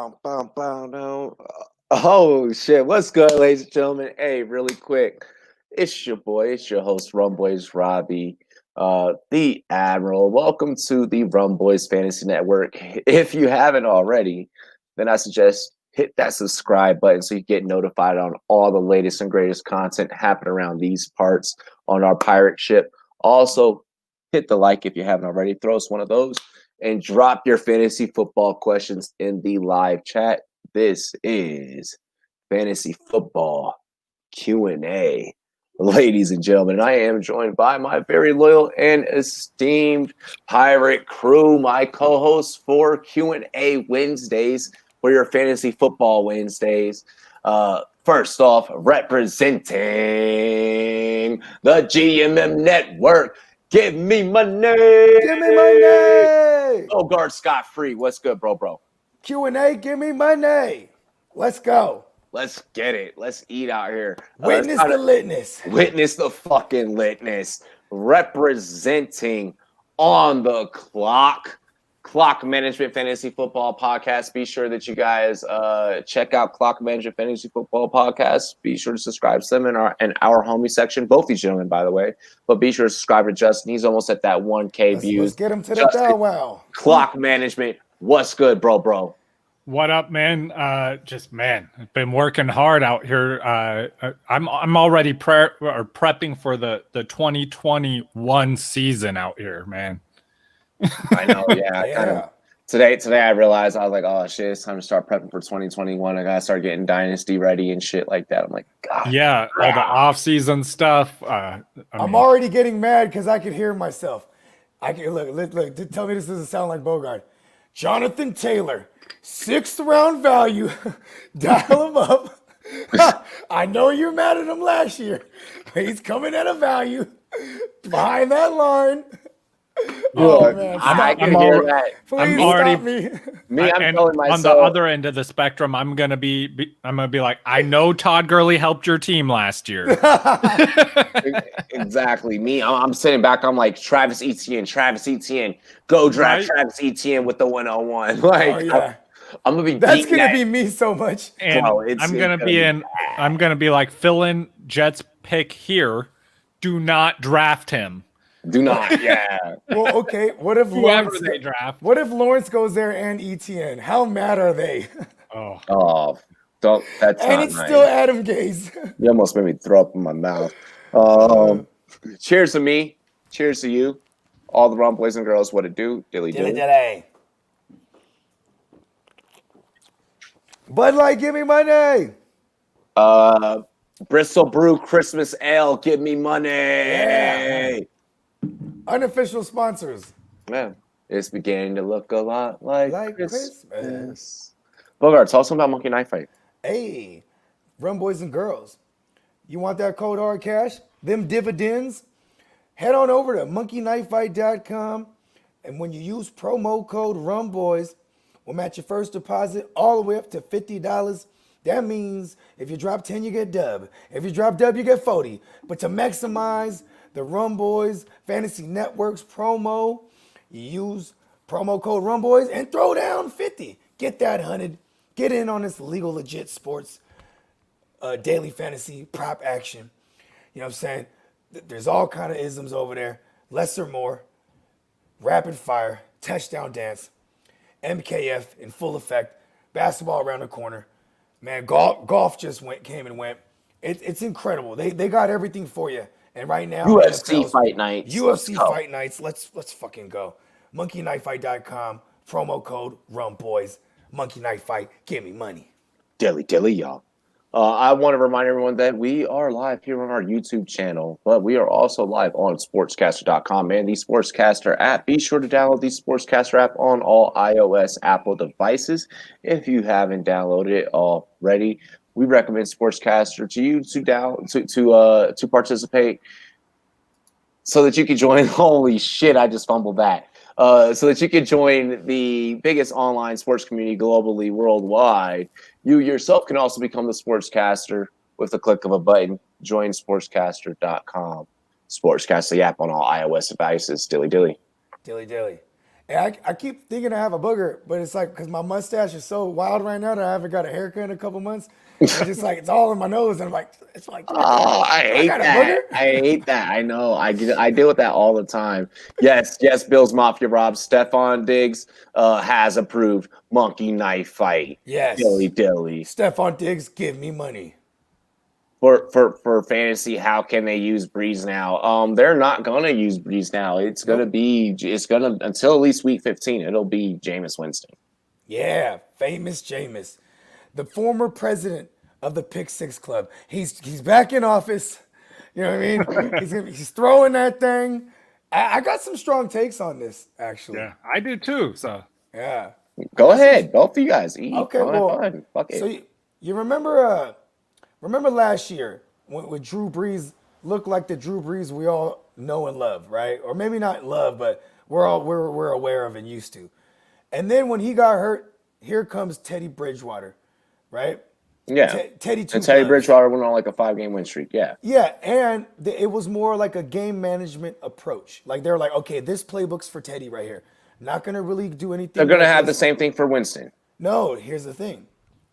No. Oh shit! What's good, ladies and gentlemen? Hey, really quick, it's your boy, it's your host, Rumboyz Robbie, the Admiral. Welcome to the Rumboyz Fantasy Network. If you haven't already, then I suggest hit that subscribe button so you get notified on all the latest and greatest content happening around these parts on our pirate ship. Also, hit the like if you haven't already. Throw us one of those and drop your fantasy football questions in the live chat. This is fantasy football Q&A, ladies and gentlemen. I am joined by my very loyal and esteemed pirate crew, my co-hosts for Q&A Wednesdays, for your fantasy football Wednesdays. First off, representing the GMM Network, give me money. Give me money. Bogart Scott Free. What's good, bro? Q&A, give me money. Let's go. Let's get it. Let's eat out here. Witness the litness. Witness the fucking litness. Representing on the clock Management Fantasy Football Podcast. Be sure that you guys check out Clock Management Fantasy Football Podcast. Be sure to subscribe to them in our homie section. Both these gentlemen, by the way. But be sure to subscribe to Justin. He's almost at that 1K views. Let's get him to the bow wow. Clock Management. What's good, bro? What up, man? Been working hard out here. I'm already prepping for the 2021 season out here, man. I know, yeah. Today I realized, I was like, oh shit, it's time to start prepping for 2021. I gotta start getting Dynasty ready and shit like that. I'm like, God. Yeah, all the off-season stuff. I'm already getting mad because I can hear myself. I can look. Tell me this doesn't sound like Bogart. Jonathan Taylor, 6th round value. Dial him up. I know you're mad at him last year. He's coming at a value behind that line. Oh man, I can hear that. Please stop me. I'm telling myself on the other end of the spectrum. I'm gonna be like, I know Todd Gurley helped your team last year. Exactly. I'm sitting back. I'm like, Travis Etienne, go draft Travis Etienne with the 101. Like, I'm gonna be. That's gonna be me so much. And I'm gonna be like, fill in Jets pick here. Do not draft him. Do not, yeah. Well, okay. What if whoever they draft? What if Lawrence goes there and Etienne? How mad are they? Oh, don't. That's and not it's nice. still Adam Gase. You almost made me throw up in my mouth. Cheers to me. Cheers to you. All the rum boys and girls. What it do? Dilly. Bud Light, give me money. Bristol Brew Christmas Ale. Give me money. Yeah. Unofficial sponsors. Man, it's beginning to look a lot like Christmas. Bogart, tell us about Monkey Knife Fight. Hey, Rum Boys and Girls. You want that cold hard cash? Them dividends? Head on over to monkeyknifefight.com, and when you use promo code RUMBOYS, we'll match your first deposit all the way up to $50. That means if you drop 10, you get dub. If you drop dub, you get 40. But to maximize the Rumboyz Fantasy Network's promo, you use promo code RUMBOYS and throw down 50. Get that 100. Get in on this legal, legit sports daily fantasy prop action. You know what I'm saying? There's all kind of isms over there. Less or more. Rapid fire. Touchdown dance. MKF in full effect. Basketball around the corner. Man, golf just came and went. It's incredible. They got everything for you. And right now, UFC fight nights. Fight nights. Let's fucking go. monkeyknifefight.com. Promo code RUMBOYS. Monkey Knife Fight. Give me money. Dilly, y'all. I want to remind everyone that we are live here on our YouTube channel, but we are also live on sportscaster.com and the Sportscaster app. Be sure to download the Sportscaster app on all iOS Apple devices. If you haven't downloaded it already, we recommend Sportscaster to you to participate so that you can join. Holy shit, I just fumbled that. So that you can join the biggest online sports community globally, worldwide. You yourself can also become the Sportscaster with the click of a button. Join sportscaster.com. Sportscaster, the app on all iOS devices. Dilly. And I keep thinking I have a booger, but it's like because my mustache is so wild right now that I haven't got a haircut in a couple months. And it's just like it's all in my nose, and I'm like, it's like, Oh, I do I hate got a that. booger? I hate that. I know. I deal with that all the time. Yes, yes, Bill's Mafia Rob. Stefan Diggs has approved monkey knife fight. Dilly Yes. dilly. Stephon Diggs, give me money. For fantasy, how can they use Breeze now? They're not gonna use Breeze now. Nope. It's gonna until at least week 15, it'll be Jameis Winston. Yeah, famous Jameis, the former president of the Pick Six Club. He's back in office. You know what I mean? He's throwing that thing. I got some strong takes on this, actually. Yeah, I do too. So Yeah. I Go got some. ahead, both of you guys. Eat. Okay, Go ahead, go well, ahead. Fuck so it. you remember last year when Drew Brees looked like the Drew Brees we all know and love, right? Or maybe not love, but we're aware of and used to. And then when he got hurt, here comes Teddy Bridgewater, right? Yeah. Teddy two And Teddy gloves. Bridgewater went on like a 5-game win streak. Yeah. Yeah, and it was more like a game management approach. Like they're like, okay, this playbook's for Teddy right here. Not gonna really do anything. They're gonna have the reckless. same thing for Winston. No, here's the thing.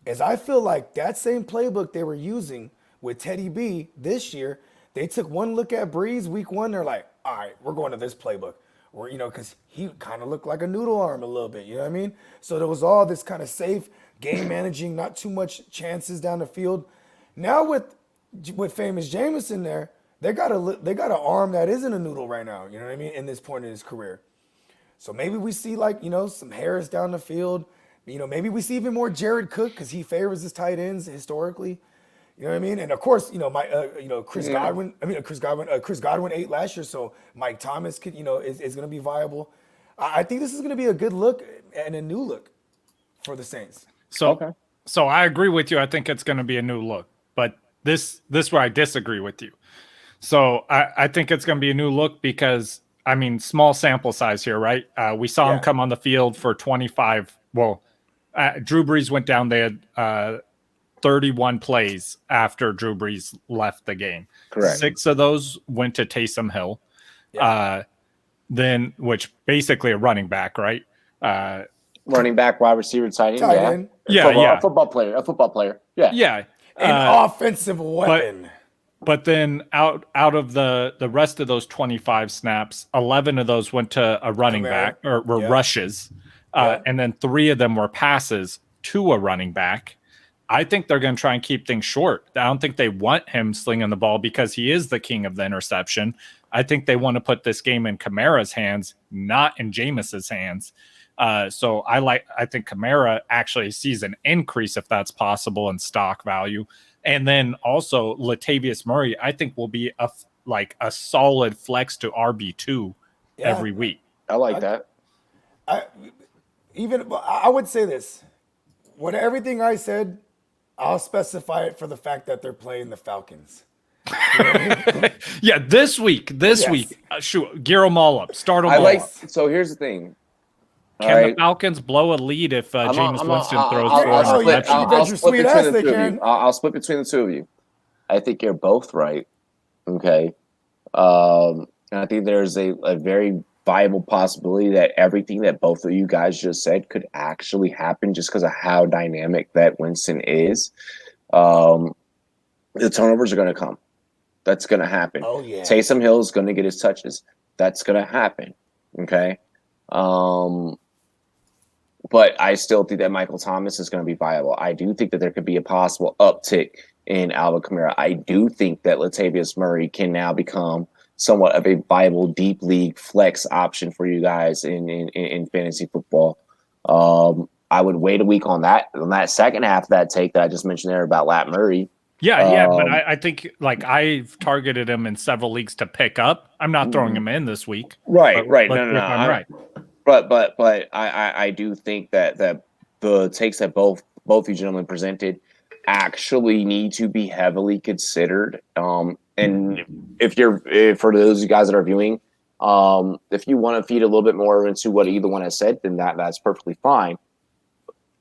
Is I feel like that same playbook they were using with Teddy B this year, they took one look at Breeze week one, they're like, all right, we're going to this playbook. Or, because he kind of looked like a noodle arm a little bit, you know what I mean? So there was all this kind of safe game managing, not too much chances down the field. Now with famous Jameis in there, they got an arm that isn't a noodle right now, you know what I mean, in this point in his career. So maybe we see some Harris down the field. Maybe we see even more Jared Cook because he favors his tight ends historically. You know what I mean? And of course, Chris Godwin. Chris Godwin ate last year, so Mike Thomas is going to be viable. I think this is going to be a good look and a new look for the Saints. So, Okay. so I agree with you. I think it's going to be a new look, but this where I disagree with you. So I think it's going to be a new look because small sample size here, right? We saw him come on the field for 25. Well, Drew Brees went down. They had 31 plays after Drew Brees left the game. Correct. 6 of those went to Taysom Hill. Yeah. Then, which basically a running back, right? Running back, wide receiver, tight end. Yeah. A football player. Yeah. Yeah. An offensive weapon. But then out of the rest of those 25 snaps, 11 of those went to a running back or were rushes. And then 3 of them were passes to a running back. I think they're going to try and keep things short. I don't think they want him slinging the ball because he is the king of the interception. I think they want to put this game in Kamara's hands, not in Jameis's hands. So I think Kamara actually sees an increase if that's possible in stock value. And then also Latavius Murray, I think will be a solid flex to RB2 every week. I like that. I would say this. With everything I said, I'll specify it for the fact that they're playing the Falcons. Yeah, this week. Shoot, gear them all up. Start them all up. So here's the thing. Can the Falcons blow a lead if Jameis Winston throws for an interception? I'll split between the two of you. I think you're both right. Okay. And I think there's a very viable possibility that everything that both of you guys just said could actually happen just because of how dynamic that Winston is. The turnovers are going to come. That's going to happen. Oh, yeah. Taysom Hill is going to get his touches. That's going to happen. Okay. But I still think that Michael Thomas is going to be viable. I do think that there could be a possible uptick in Alvin Kamara. I do think that Latavius Murray can now become somewhat of a viable deep league flex option for you guys in fantasy football. I would wait a week on that second half of that take that I just mentioned there about Lat Murray. Yeah, but I think I've targeted him in several leagues to pick up. I'm not throwing him in this week. Right. No. I'm right. But I do think that the takes that both you gentlemen presented actually need to be heavily considered. And for those of you guys that are viewing, if you want to feed a little bit more into what either one has said, then that's perfectly fine.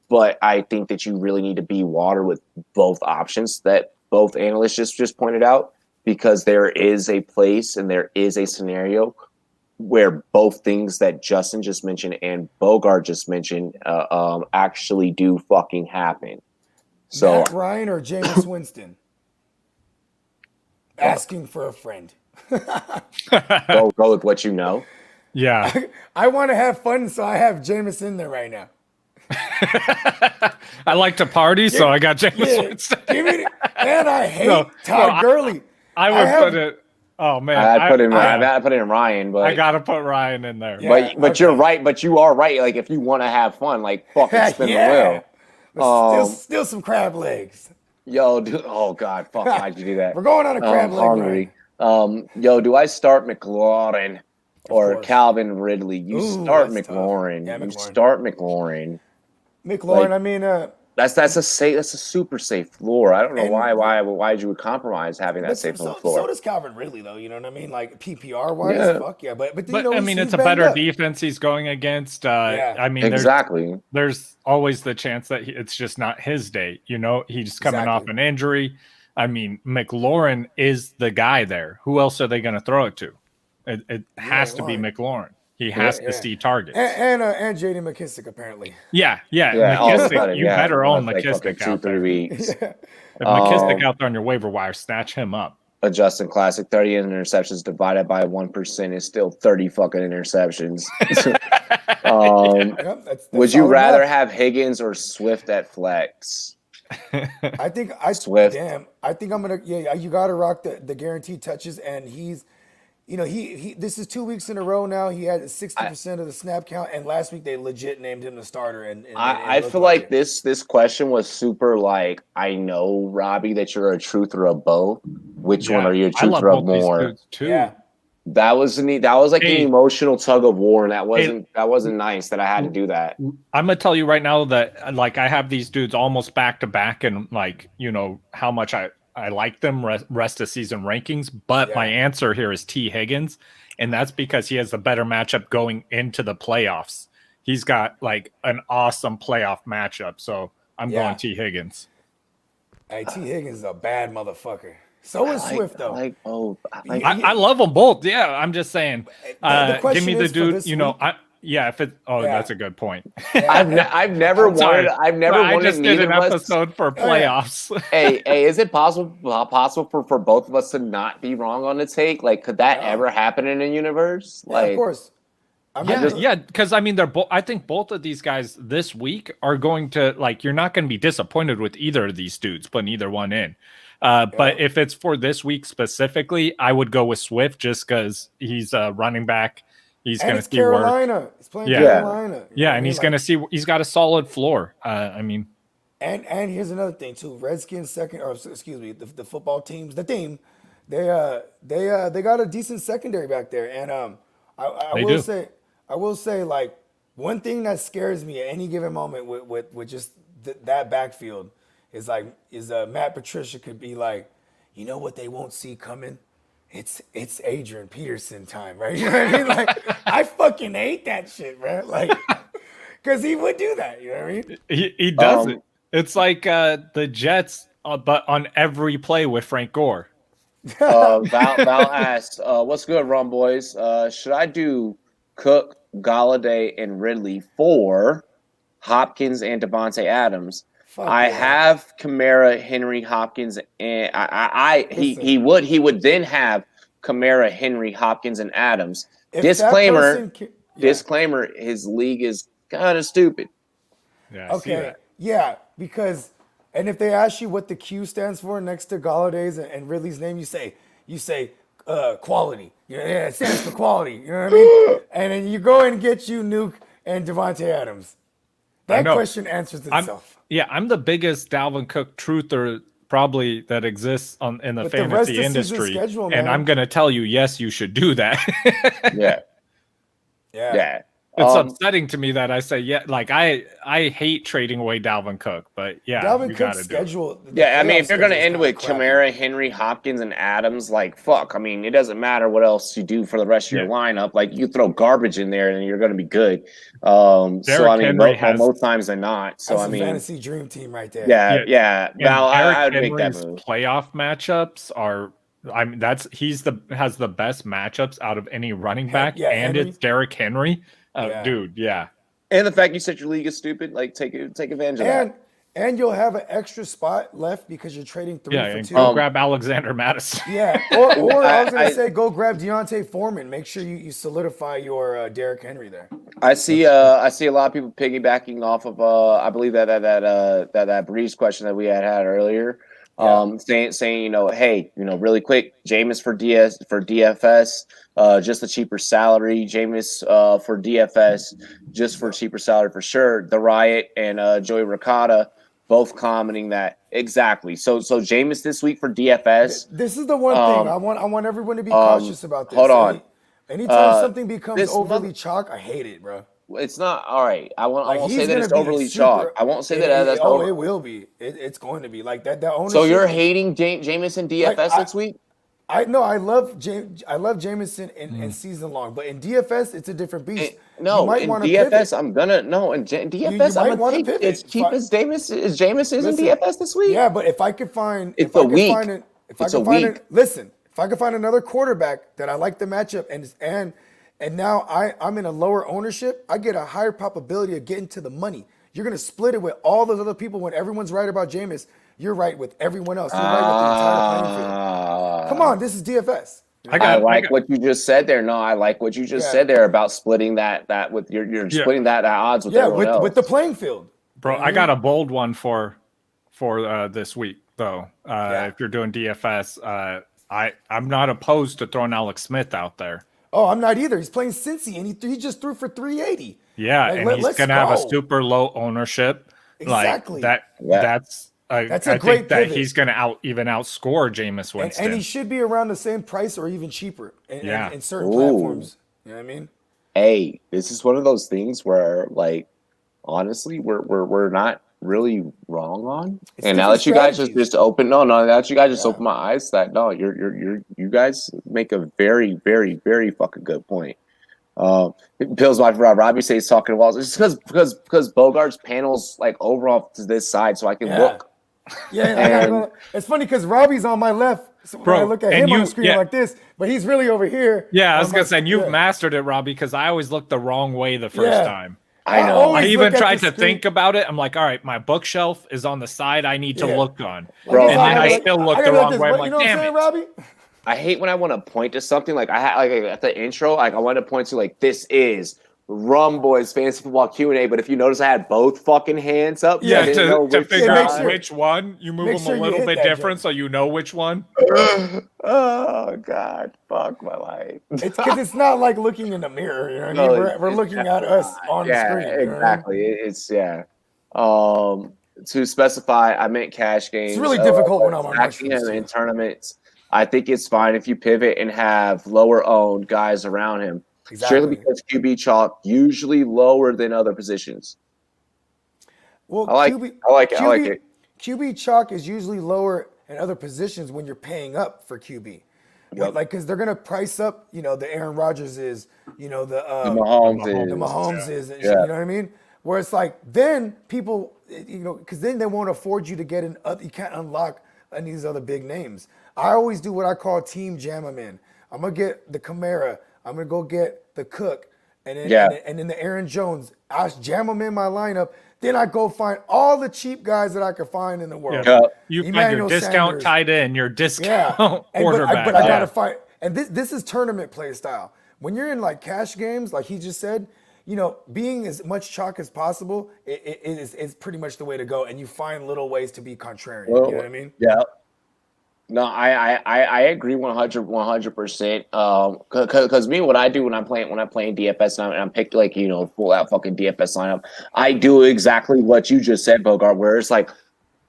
But I think that you really need to be water with both options that both analysts just pointed out, because there is a place and there is a scenario where both things that Justin just mentioned and Bogart just mentioned actually do fucking happen. So Matt Ryan or Jameis Winston? Asking for a friend. go with what you know. Yeah. I want to have fun, so I have Jameis in there right now. I like to party, so I got Jameis Winston. Give me and I hate Todd Gurley. I would put it. Oh man, I put in Ryan, but I gotta put Ryan in there. But okay. You're right. But you are right. Like if you want to have fun, like fucking spin the wheel. Still some crab legs. Yo, dude, oh god, fuck! Why'd you do that? We're going on a crab leg. Hungry. Yo, do I start McLaurin or Calvin Ridley? You start McLaurin. Yeah, You start McLaurin. McLaurin. I mean, that's a super safe floor. I don't know why you would compromise having that safe floor. So does Calvin Ridley, though. You know what I mean? Like PPR wise, fuck yeah. But you know, I mean, it's a better defense he's going against. I mean, exactly. There's always the chance that it's just not his day. You know, he's coming off an injury. I mean, McLaurin is the guy there. Who else are they going to throw it to? It has to be McLaurin. He has to see targets. And J.D. McKissick, apparently. Yeah. McKissick, you better own McKissick out 2-3 weeks. If McKissick out there on your waiver wire, snatch him up. A Justin Classic, 30 interceptions divided by 1% is still 30 fucking interceptions. That's would you rather have Higgins or Swift at flex? I think Swift. Damn, I think I'm gonna. Yeah, you got to rock the guaranteed touches, and he's. You know, he this is 2 weeks in a row now. He had 60% of the snap count, and last week they legit named him the starter. And I feel like this question was super like, I know, Robbie, that you're a truther of both. Which one are you a truther of more? Yeah. That was like an emotional tug of war, and that wasn't nice that I had to do that. I'm gonna tell you right now that like I have these dudes almost back to back, and like you know how much I like them rest of season rankings, but my answer here is T. Higgins, and that's because he has the better matchup going into the playoffs. He's got like an awesome playoff matchup, so I'm going T. Higgins. Hey, T. Higgins is a bad motherfucker. So is Swift, though. I love them both. Yeah, I'm just saying. Give me the dude. You know, if it. Oh, that's a good point. I've never wanted. I just did an episode for playoffs. hey, is it possible for both of us to not be wrong on the take? Like, could that ever happen in a universe? Like, of course. Because I mean, they're both. I think both of these guys this week are going to like. You're not going to be disappointed with either of these dudes putting either one in. But if it's for this week specifically, I would go with Swift just because he's a running back. He's going to see Carolina. work. He's playing Carolina. Yeah, and he's going to see. He's got a solid floor. I mean, and here's another thing too. Redskins the football teams, they got a decent secondary back there, and I will say like one thing that scares me at any given moment with just that backfield is Matt Patricia could be like, you know what they won't see coming? It's Adrian Peterson time, right? You know what I mean? Like, I fucking hate that shit, man. Like, because he would do that. You know what I mean? He does it. It's like the Jets, but on every play with Frank Gore. Val asks, "What's good, Rumboyz? Should I do Cook, Galladay, and Ridley for Hopkins and Devontae Adams?" I have Kamara, Henry, Hopkins, and he would then have Kamara, Henry, Hopkins, and Adams. Disclaimer, his league is kind of stupid. Yeah, because if they ask you what the Q stands for next to Galladay's and Ridley's name, you say quality. It stands for quality. You know what I mean? And then you go and get you Nuke and Devontae Adams. That question answers itself. I'm the biggest Dalvin Cook truther probably that exists in the fantasy industry. And I'm going to tell you, yes, you should do that. Yeah. It's upsetting to me that I say, like I hate trading away Dalvin Cook, but Dalvin Cook's schedule. I mean, if you're going to end with Kamara, Henry, Hopkins, and Adams, like, fuck. I mean, it doesn't matter what else you do for the rest of your lineup. Like, you throw garbage in there and you're going to be good. So, I mean, most times than not. So, that's I mean, a fantasy dream team right there. Yeah. Val, I would make that move. Playoff matchups are I mean, has the best matchups out of any running back, Yeah, and Henry. it's Derrick Henry. Yeah. Dude, yeah. And the fact you said your league is stupid, like take advantage of that. And you'll have an extra spot left because you're trading 3 Yeah, for and 2. go grab Alexander Madison. Yeah, or I was I- gonna say go grab Deontay Foreman. Make sure you solidify your Derrick Henry there. I see a lot of people piggybacking off of I believe that Breeze question that we had earlier. Saying, you know, hey, you know, really quick, Jameis for DFS, just a cheaper salary. Jameis for DFS, just for cheaper salary for sure. The Riot and Joey Ricotta both commenting that exactly. So Jameis this week for DFS. This is the one thing I want everyone to be cautious about this. Hold on. Anytime something becomes this overly chalk, I hate it, bro. It's not all right. I won't he's say that gonna it's be overly super- chalk. I won't say that that's over. it will be. It's going to be like that. That ownership. So you're hating Jameis in DFS this week? I love Jameson in season long, but in DFS it's a different beast. No, in DFS I'm gonna DFS I'm gonna take pivot. as cheap as Jameis is in DFS this week. Yeah, but if I could find It's a week. Listen, if I could find another quarterback that I like the matchup and now I'm in a lower ownership, I get a higher probability of getting to the money. You're gonna split it with all those other people when everyone's right about Jameis. You're right with everyone else. You're right with the entire playing field. Come on, this is DFS. I like what you just said there. No, I like what you just said there about splitting that with you're splitting that odds with everyone else. With the playing field. Bro, I got a bold one for this week though. If you're doing DFS, I'm not opposed to throwing Alex Smith out there. Oh, I'm not either. He's playing Cincy, and he just threw for 380. Yeah, like, and he's gonna have a super low ownership. Exactly. Like that's a great pivot. That he's gonna outscore Jameis Winston, and he should be around the same price or even cheaper in certain platforms. You know what I mean? Hey, this is one of those things where, like, honestly, we're not really wrong on. And now that you guys just open, now that you guys just open my eyes, that no, you guys make a very, very, very fucking good point. Bill's wife Robbie says talking walls. It's because Bogart's panel's like over off to this side, so I can look. Yeah, it's funny because Robbie's on my left. So when I look at him on the screen like this, but he's really over here. Yeah, I was gonna say, and you've mastered it, Robbie, because I always looked the wrong way the first time. I know. I even tried to think about it. I'm like, all right, my bookshelf is on the side I need to look on. Bro, and then I still look the wrong way. I'm like, damn it. Robbie? I hate when I want to point to something. Like I had like at the intro, like I wanted to point to like this is Rumboyz Fantasy Football Q&A, but if you notice I had both fucking hands up. Yeah, to figure out which one. You move them a little bit different so you know which one. Oh God, fuck my life. It's because it's not like looking in the mirror, you know what I mean? We're looking at us on the screen. Exactly. It's to specify, I meant cash games. It's really difficult when I'm on mushrooms in tournaments. I think it's fine if you pivot and have lower owned guys around him. Exactly. Strictly because QB chalk usually lower than other positions. Well, I like it. QB chalk is usually lower in other positions when you're paying up for QB. Yep. Like, because they're gonna price up, you know, the Aaron Rodgers is, you know, the Mahomes is, you know what I mean? Where it's like then people, you know, because then they won't afford you to get you can't unlock any of these other big names. I always do what I call team jam them in. I'm gonna get the Kamara. I'm gonna go get the Cook, and then the Aaron Jones. I jam them in my lineup. Then I go find all the cheap guys that I could find in the world. Yeah. You find your discount tight end, your discount quarterback. But I gotta find. And this is tournament play style. When you're in like cash games, like he just said, you know, being as much chalk as possible is pretty much the way to go. And you find little ways to be contrarian. You know what I mean? Yeah. No, I agree 100%. Because me, what I do when I'm playing DFS and I'm picked like, you know, full out fucking DFS lineup, I do exactly what you just said, Bogart. Where it's like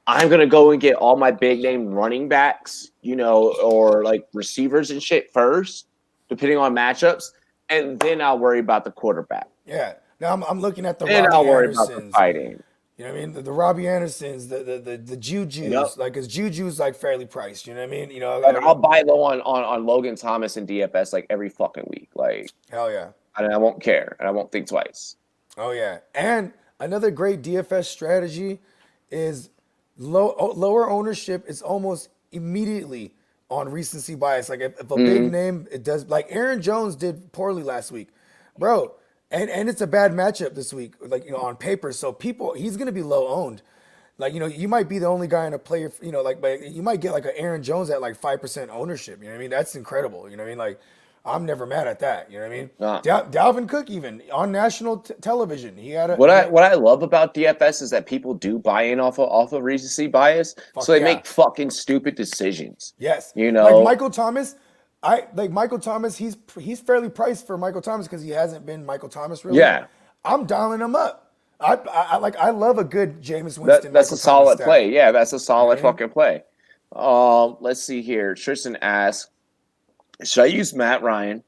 I'm gonna go and get all my big name running backs, you know, or like receivers and shit first, depending on matchups, and then I'll worry about the quarterback. Yeah. Now I'm looking at the. Then I'll worry about the fighting. You know what I mean? The Robbie Andersons, the Juju's, like because Juju's like fairly priced. You know what I mean? You know, I'll buy low on Logan Thomas and DFS like every fucking week. Like hell yeah, and I won't care and I won't think twice. Oh yeah, and another great DFS strategy is lower ownership is almost immediately on recency bias. Like if a big name, it does, like Aaron Jones did poorly last week, bro. And it's a bad matchup this week, like, on paper. So he's gonna be low owned. Like, you might be the only guy in a player, but you might get like an Aaron Jones at like 5% ownership. You know what I mean? That's incredible. You know what I mean? Like, I'm never mad at that. You know what I mean? Dalvin Cook, even on national television, he had a. What I love about DFS is that people do buy in off of recency bias, so they make fucking stupid decisions. Yes, like Michael Thomas. Michael Thomas. He's fairly priced for Michael Thomas because he hasn't been Michael Thomas really. Yeah, I'm dialing him up. I love a good Jameis Winston. That's a solid play. Yeah, that's a solid fucking play. Let's see here. Tristan asks, should I use Matt Ryan,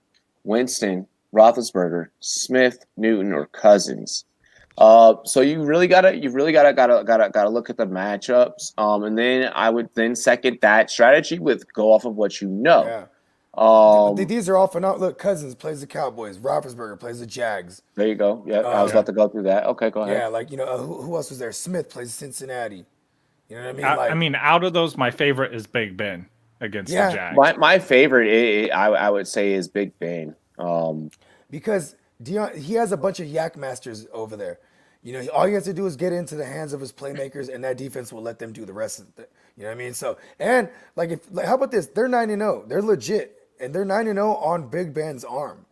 Winston, Roethlisberger, Smith, Newton, or Cousins? So you really gotta look at the matchups. And then I would second that strategy with go off of what you know. Yeah. These are all phenomenal. Look, Cousins plays the Cowboys. Roethlisberger plays the Jags. There you go. Yeah, I was about to go through that. Okay, go ahead. Yeah, who else was there? Smith plays Cincinnati. You know what I mean? I mean, out of those, my favorite is Big Ben against the Jags. My favorite, I would say, is Big Ben. Because he has a bunch of yak masters over there. All he has to do is get into the hands of his playmakers, and that defense will let them do the rest of it. You know what I mean? So, and how about this? They're 9-0. They're legit. And they're 9-0 on Big Ben's arm.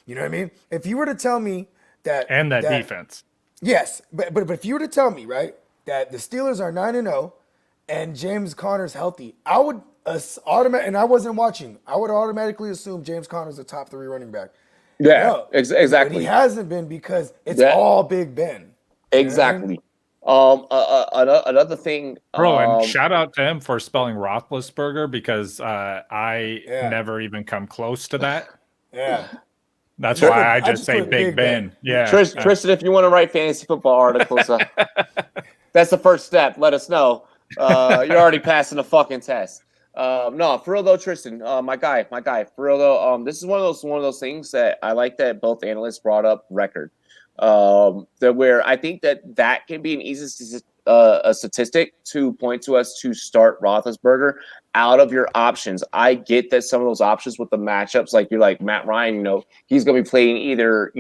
You know what I mean? If you were to tell me that... And that defense. Yes. But if you were to tell me, right, that the Steelers are 9-0 and James Conner's healthy, I would and I wasn't watching, I would automatically assume James Conner's a top 3 running back. Yeah, exactly. But he hasn't been because it's all Big Ben. Exactly. Another thing, bro, and shout out to him for spelling Roethlisberger because I never even come close to that. Yeah, that's why I just say Big Ben. Yeah, Tristan, if you want to write fantasy football articles, that's the first step. Let us know. You're already passing the fucking test. No, for real though, Tristan, my guy, for real though. This is one of those things that I like that both analysts brought up record. That where I think that can be an easy a statistic to point to us to start Roethlisberger out of your options. I get that some of those options with the matchups, like you're like Matt Ryan, he's going to be playing either,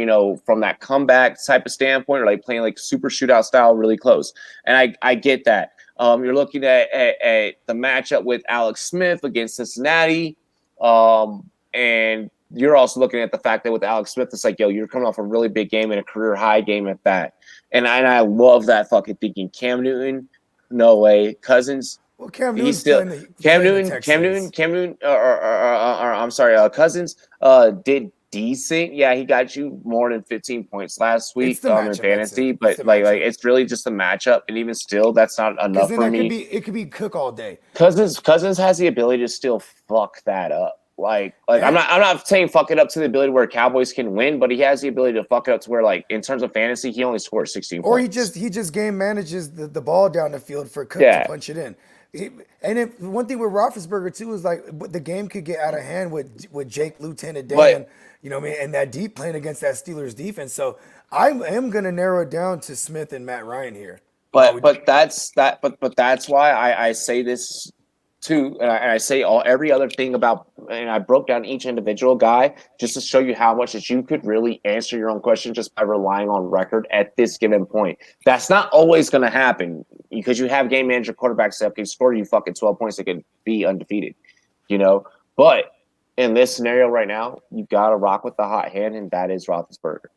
from that comeback type of standpoint or like playing like super shootout style really close. And I get that. You're looking at the matchup with Alex Smith against Cincinnati. And you're also looking at the fact that with Alex Smith, it's like, yo, you're coming off a really big game and a career high game at that. And I love that fucking thinking. Cam Newton, no way. Cousins, well, Cam Newton, Cousins did decent. Yeah, he got you more than 15 points last week in fantasy, but it's really just a matchup. And even still, that's not enough for me. It could be Cook all day. Cousins has the ability to still fuck that up. I'm not saying fuck it up to the ability where Cowboys can win, but he has the ability to fuck it up to where, like, in terms of fantasy, he only scores 16 points. Or he just game manages the ball down the field for Cook to punch it in. One thing with Roethlisberger too is like the game could get out of hand with Jake Lieutenant Dan, and that deep playing against that Steelers defense. So I am gonna narrow it down to Smith and Matt Ryan here. But that's why I say this too, and I say every other thing about, and I broke down each individual guy just to show you how much that you could really answer your own question just by relying on record at this given point. That's not always going to happen because you have game manager quarterbacks that can score you fucking 12 points that could be undefeated, But in this scenario right now, you got to rock with the hot hand, and that is Roethlisberger.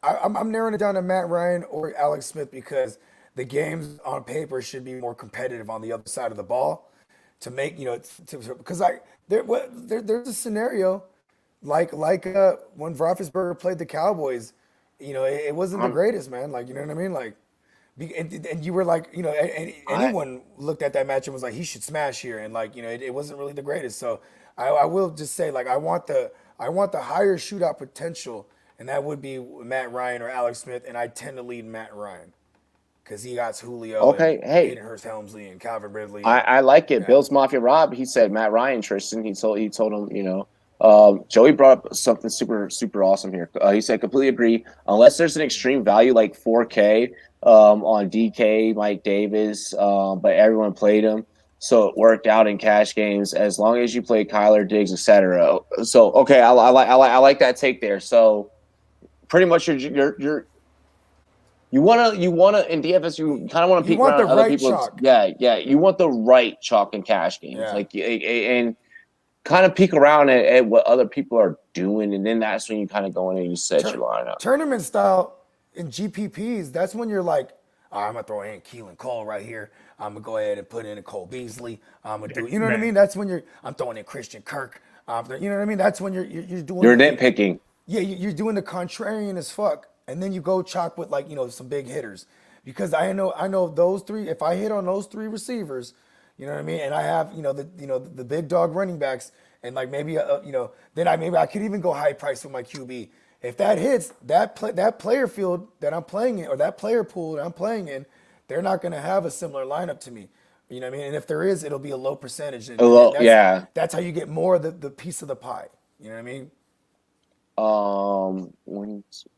I'm narrowing it down to Matt Ryan or Alex Smith because the games on paper should be more competitive on the other side of the ball to make, because there's a scenario like when Roethlisberger played the Cowboys, it wasn't the greatest, man. Like, you know what I mean? Like, and you were like, anyone looked at that match and was like, he should smash here. And like, it wasn't really the greatest. So I will just say, like, I want the higher shootout potential. And that would be Matt Ryan or Alex Smith, and I tend to lead Matt Ryan because he got Julio, Hayden Hurst, Helmsley, and Calvin Ridley. I like it. Yeah. Bill's Mafia Rob, he said Matt Ryan, Tristan. He told him, Joey brought up something super super awesome here. He said completely agree. Unless there's an extreme value like 4K, on DK, Mike Davis, but everyone played him. So it worked out in cash games as long as you play Kyler, Diggs, etc. So okay, I like that take there. So pretty much you wanna in DFS you kind of want to You peek want the around other right people's chalk. you want the right chalk in cash games Yeah. like and kind of peek around at what other people are doing, and then that's when you kind of go in and you set your lineup. Tournament style in GPPs, that's when you're like, all right, I'm gonna throw in Keelan Cole right here. I'm gonna go ahead and put in a Cole Beasley. I'm gonna do, you know what I Man. mean? That's when I'm throwing in Christian Kirk. You know what I mean? That's when you're doing. You're nitpicking. Yeah, you're doing the contrarian as fuck, and then you go chalk with like some big hitters, because I know those three. If I hit on those three receivers, you know what I mean, and I have the big dog running backs, and like maybe then I could even go high price with my QB. If that hits, that player field that I'm playing in, or that player pool that I'm playing in, they're not gonna have a similar lineup to me. You know what I mean? And if there is, it'll be a low percentage. And that's how you get more of the piece of the pie. You know what I mean?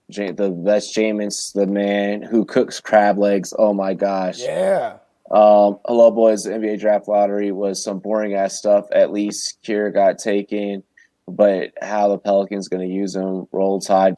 That's Jameis, the man who cooks crab legs. Oh my gosh. Yeah. Hello, boys. The NBA draft lottery was some boring ass stuff. At least Kira got taken, but how the Pelicans going to use him? Roll Tide.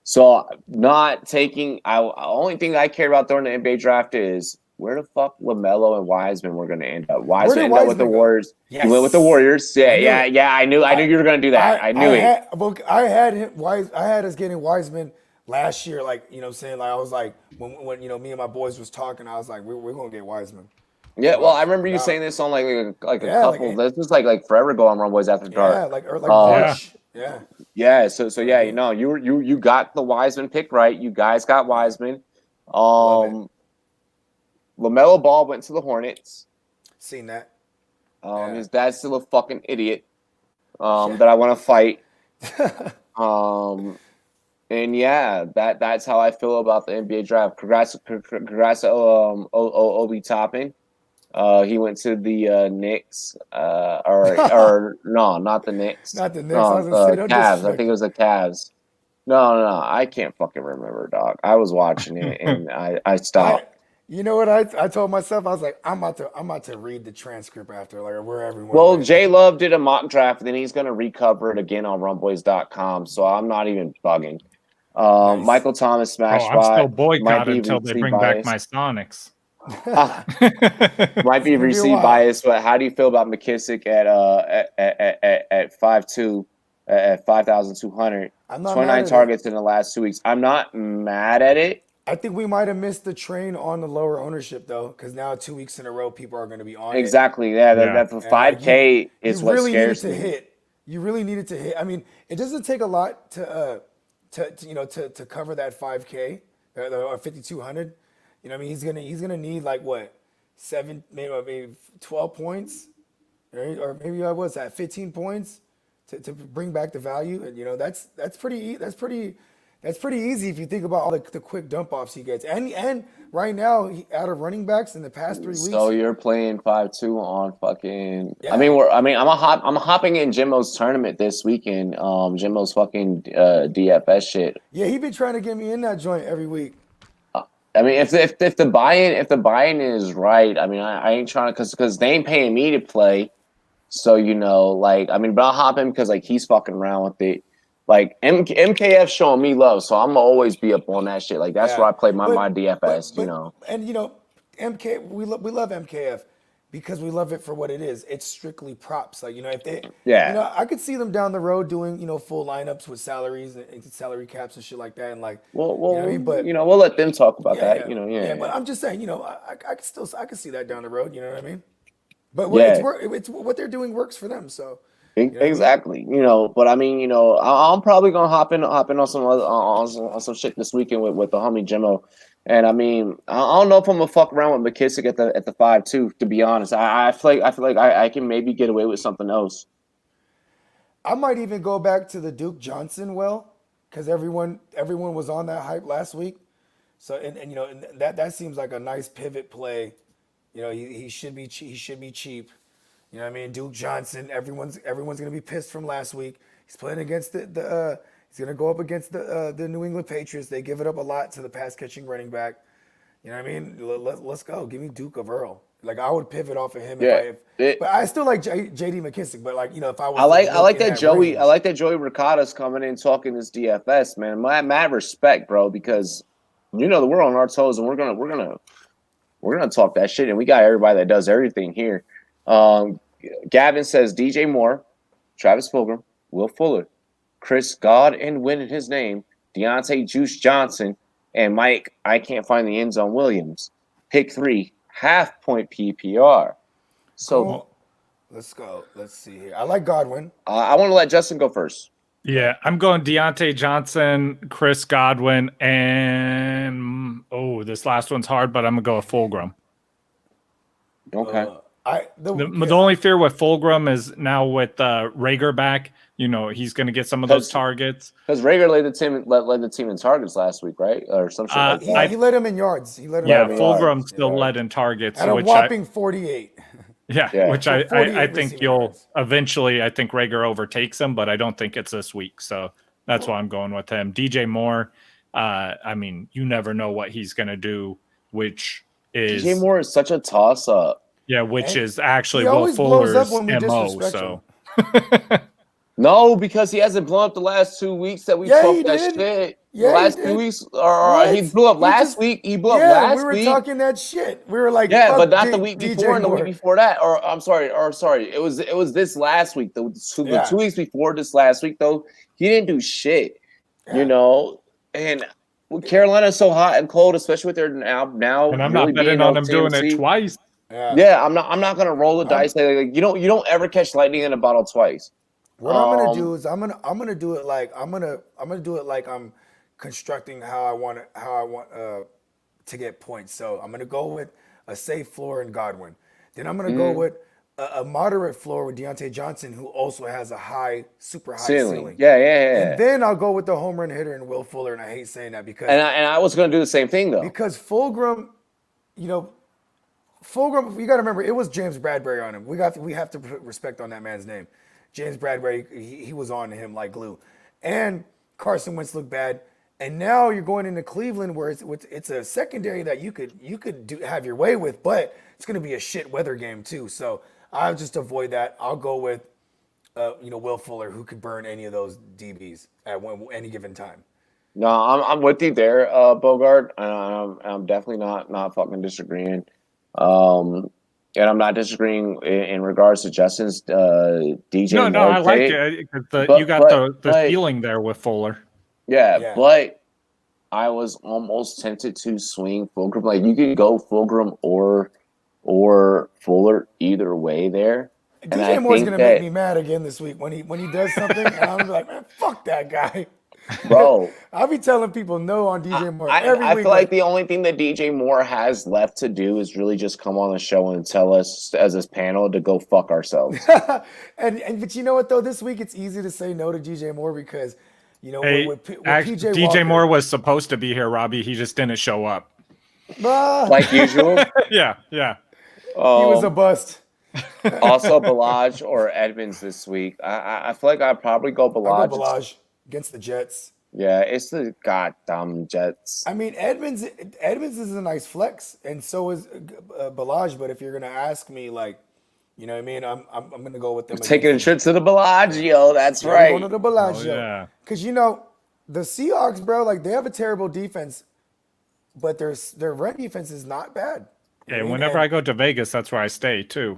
So, not taking. Only thing I care about during the NBA draft is where the fuck LaMelo and Wiseman were going to end up. Wiseman ended up with the Warriors. Yes. He went with the Warriors. Yeah. I knew you were going to do that. I knew it. I had him. I had us getting Wiseman last year. Like saying like I was like when me and my boys was talking, I was like we're gonna get Wiseman. Yeah, well, I remember you saying this on like a couple. This was like forever ago on Rumboyz After Dark. Yeah, like March. Yeah. Yeah. So yeah, you got the Wiseman pick right. You guys got Wiseman. LaMelo Ball went to the Hornets. Seen that. His dad's still a fucking idiot. That I want to fight. And yeah, that's how I feel about the NBA draft. Congrats, Obi Toppin. He went to the Knicks, or no, not the Knicks. Not the Knicks. No, the Cavs. I think it was the Cavs. No, I can't fucking remember, dog. I was watching it and I stopped. You know what I told myself? I was like, I'm about to read the transcript after, like where everyone. Well, J Love did a mock draft, and then he's gonna recover it again on Rumboyz.com. So I'm not even bugging. Nice. Michael Thomas smash I'm still boycotted until they bring back my Sonics. Might be receipt bias, but how do you feel about McKissick at 5'2", at 5,200? 29 targets in the last 2 weeks. I'm not mad at it. I think we might have missed the train on the lower ownership though, because now 2 weeks in a row people are going to be on exactly. It. Yeah, that for 5K is what really scares needed to hit. You really needed to hit. I mean, it doesn't take a lot to cover that 5K or 5,200. You know what I mean? He's gonna need like what, 7, maybe 12 points, right? Or maybe I was at 15 points to bring back the value. And that's pretty easy if you think about all the quick dump offs he gets. And right now out of running backs in the past 3 weeks. So you're playing 5-2 on fucking. Yeah. I'm hopping in Jimbo's tournament this weekend. Jimbo's fucking DFS shit. Yeah, he been trying to get me in that joint every week. I mean, if the buy-in is right, I mean, I ain't trying to because they ain't paying me to play, so but I'll hop in because like he's fucking around with it. Like MKF showing me love, so I'm gonna always be up on that shit. Like that's where I play my DFS, And MK, we love MKF because we love it for what it is. It's strictly props. Like if they, I could see them down the road doing full lineups with salaries and salary caps and shit like that. And like, well, but we'll let them talk about that. Yeah. But I'm just saying, I could see that down the road. You know what I mean? But it's what they're doing works for them. So. Exactly, but I mean, I'm probably gonna hop in on some on some shit this weekend with the homie Jimmo, and I mean, I don't know if I'm gonna fuck around with McKissick at the 5-2. To be honest, I feel like I can maybe get away with something else. I might even go back to the Duke Johnson because everyone was on that hype last week, so and that seems like a nice pivot play. He should be cheap. You know what I mean? Duke Johnson, everyone's gonna be pissed from last week. He's playing against he's gonna go up against the New England Patriots. They give it up a lot to the pass catching running back. You know what I mean? Let's go. Give me Duke of Earl. Like I would pivot off of him Yeah. but I still like JD McKissick. But like if I was I like that Joey. range, I like that Joey Ricotta's coming in talking this DFS, man. Mad respect, bro, because we're on our toes and we're gonna talk that shit, and we got everybody that does everything here. Gavin says DJ Moore, Travis Fulgham, Will Fuller, Chris Godwin winning his name, Deontay Juice Johnson, and Mike. I can't find the end zone Williams. Pick 3, half point PPR. So. Cool. Let's go. Let's see here. I like Godwin. I want to let Justin go first. Yeah, I'm going Deontay Johnson, Chris Godwin, and this last one's hard, but I'm gonna go with Fulgham. Okay. The only fear with Fulgham is now with Rager back. He's going to get some of those targets. Because Rager led the team in targets last week, right? Or some shit like that. He led him in yards. Fulgham still led in targets. At a whopping 48. Yeah, which I think you'll eventually. I think Rager overtakes him, but I don't think it's this week. So that's why I'm going with him. DJ Moore. You never know what he's going to do. Which is DJ Moore is such a toss up. Yeah, which is actually Will Fuller's MO. So. No, because he hasn't blown up the last 2 weeks that we talked that shit. Yeah, the last 2 weeks, or he blew up last week. He blew up last week. We were talking that shit. We were like, but not the week before and the week before that. Or I'm sorry. It was this last week. The 2 weeks before this last week, though, he didn't do shit. And Carolina's so hot and cold, especially with their now. And I'm not betting on him doing it twice. Yeah, I'm not gonna roll the dice. Like, you don't ever catch lightning in a bottle twice. What I'm gonna do is I'm gonna do it like I'm constructing how I want to get points. So I'm gonna go with a safe floor in Godwin. Then I'm gonna go with a moderate floor with Deontay Johnson, who also has a super high ceiling. Yeah. And then I'll go with the home run hitter and Will Fuller. And I hate saying that because I was gonna do the same thing though. Because Fulgham, you got to remember it was James Bradbury on him. We have to put respect on that man's name. James Bradbury, he was on him like glue. And Carson Wentz looked bad. And now you're going into Cleveland where it's a secondary that you could have your way with, but it's going to be a shit weather game too. So I'll just avoid that. I'll go with Will Fuller, who could burn any of those DBs at any given time. No, I'm with you there, Bogart. I'm definitely not fucking disagreeing. And I'm not disagreeing in regards to Justin's DJ. No, I like it because you got the feeling there with Fuller. Yeah, but I was almost tempted to swing Fulgham. Like you could go Fulgham or Fuller either way there. And DJ Moore's gonna make me mad again this week when he does something, and I'm like, man, fuck that guy. Bro, I'll be telling people no on DJ Moore every week. I feel like the only thing that DJ Moore has left to do is really just come on the show and tell us as this panel to go fuck ourselves. But you know what though? This week it's easy to say no to DJ Moore because with PJ DJ Walker, Moore was supposed to be here, Robbie. He just didn't show up. Like usual. Yeah. He was a bust. Also, Balaj or Edmonds this week. I feel like I'd probably go Balaj. I'll go Balaj against the Jets. Yeah, it's the goddamn Jets. I mean, Edmonds is a nice flex, and so is Balaj. But if you're gonna ask me, like, you know what I mean, I'm gonna go with them. Taking a trip to the Bellagio. That's right. Going to the Bellagio. Because the Seahawks, bro, like they have a terrible defense, but their run defense is not bad. Yeah, whenever I go to Vegas, that's where I stay too.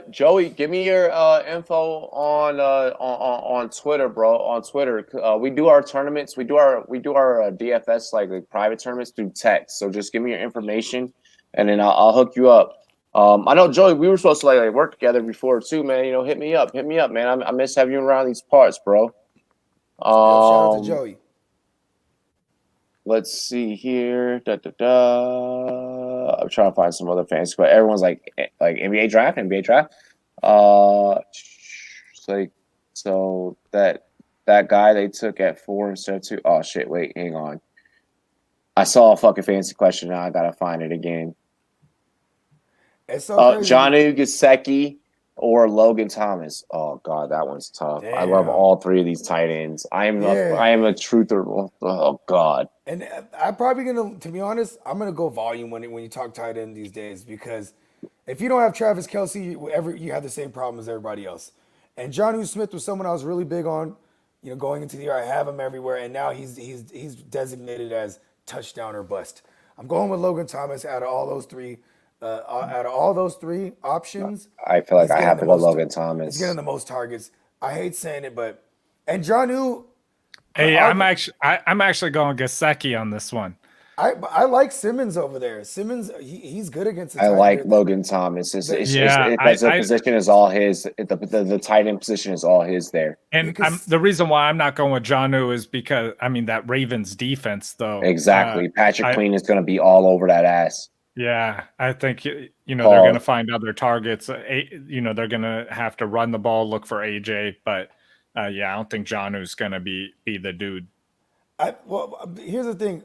Joey, give me your info on Twitter, bro. On Twitter, we do our tournaments. We do our DFS like private tournaments through text. So just give me your information, and then I'll hook you up. I know Joey, we were supposed to like work together before too, man. Hit me up, man. I miss having you around these parts, bro. Shout out to Joey. Let's see here. I'm trying to find some other fantasy, but everyone's like NBA draft. So that guy they took at 4 instead of 2. Oh shit! Wait, hang on. I saw a fucking fancy question. Now I gotta find it again. It's so Johnny Gasecki, or Logan Thomas. Oh God, that one's tough. I love Damn. all three of these tight ends. I am a truther. Oh God. And I'm probably to be honest, I'm gonna go volume when you talk tight end these days, because if you don't have Travis Kelce, you have the same problem as everybody else. And Jonnu Smith was someone I was really big on, going into the year. I have him everywhere, and now he's designated as touchdown or bust. I'm going with Logan Thomas out of all those three. Out of all those three options, I feel like I have to go Logan Thomas. He's getting the most targets. I hate saying it, but Jonnu. Hey, I'm actually going Gesicki on this one. I like Simmons over there. Simmons, he's good against the I like Logan Thomas. The position is all his. The tight end position is all his there. And the reason why I'm not going with Jonnu is because, that Ravens defense, though. Exactly. Patrick Queen is going to be all over that ass. Yeah, I think, they're going to find other targets. They're going to have to run the ball, look for AJ. But, I don't think Jonnu's going to be the dude. Here's the thing.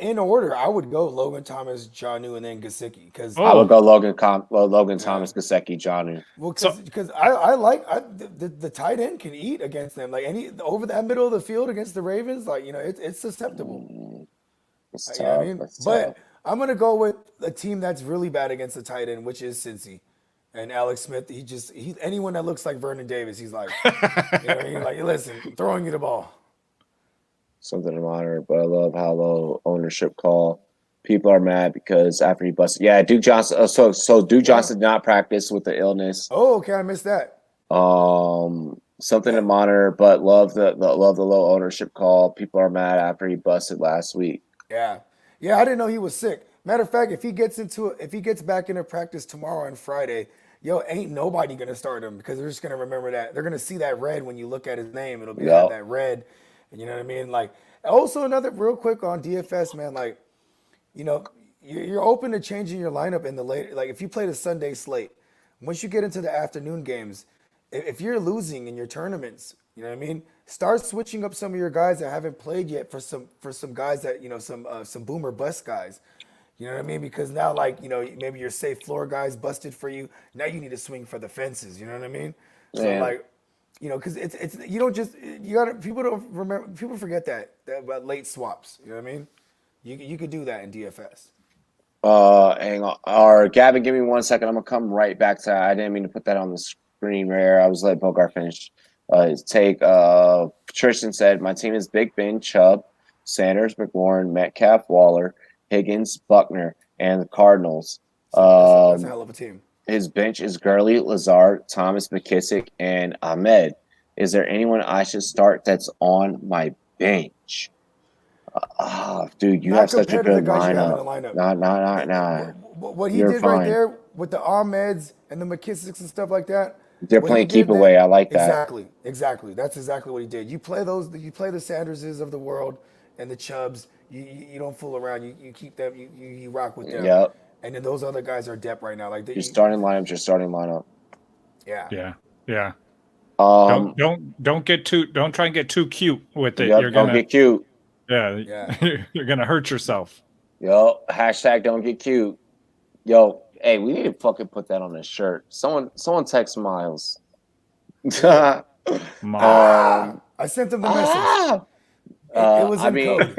In order, I would go Logan Thomas, Jonnu, and then Gesicki, because I would go Logan Thomas, Gesicki, Jonnu. Well, because I like the tight end can eat against them, like over that middle of the field against the Ravens, like it's susceptible. It's tough. But I'm gonna go with a team that's really bad against the tight end, which is Cincy. And Alex Smith, anyone that looks like Vernon Davis, he's like, like, listen, throwing you the ball. Something to monitor, but I love how low ownership call. People are mad because after he busted. Yeah, Duke Johnson. So Duke Johnson did not practice with the illness. Oh, okay, I missed that. Something to monitor, but love the low ownership call. People are mad after he busted last week. Yeah, I didn't know he was sick. Matter of fact, if he gets back into practice tomorrow and Friday, ain't nobody gonna start him, because they're just gonna remember that. They're gonna see that red when you look at his name. It'll be that red. You know what I mean? Like, also another real quick on DFS, man. Like, you're open to changing your lineup in the late. Like, if you play the Sunday slate, once you get into the afternoon games, if you're losing in your tournaments, you know what I mean? Start switching up some of your guys that haven't played yet for some guys that some boomer bust guys. You know what I mean? Because now, like, maybe your safe floor guys busted for you. Now you need to swing for the fences. You know what I mean? So like. Because it's people don't remember, people forget that about late swaps. You know what I mean? You could do that in DFS. Hang on. Or Gavin, give me 1 second. I'm gonna come right back to that. I didn't mean to put that on the screen there. I was letting Bogart finish his take. Tristan said, my team is Big Ben, Chubb, Sanders, McLaurin, Metcalf, Waller, Higgins, Buckner, and the Cardinals. That's a hell of a team. His bench is Gurley, Lazard, Thomas, McKissick, and Ahmed. Is there anyone I should start that's on my bench? Dude, you have such a good lineup. Nah. What he did right there with the Ahmeds and the McKissicks and stuff like that. They're playing keep away. I like that. Exactly. That's exactly what he did. You play the Sanderses of the world and the Chubbs. You don't fool around. You keep them. You rock with them. Yep. And then those other guys are depth right now. Like your starting lineup. Yeah. Don't try and get too cute with it. Yep, don't get cute. Yeah. You're gonna hurt yourself. Yo, hashtag don't get cute. Yo, hey, we need to fucking put that on a shirt. Someone text Miles. I sent him the message. It was in code.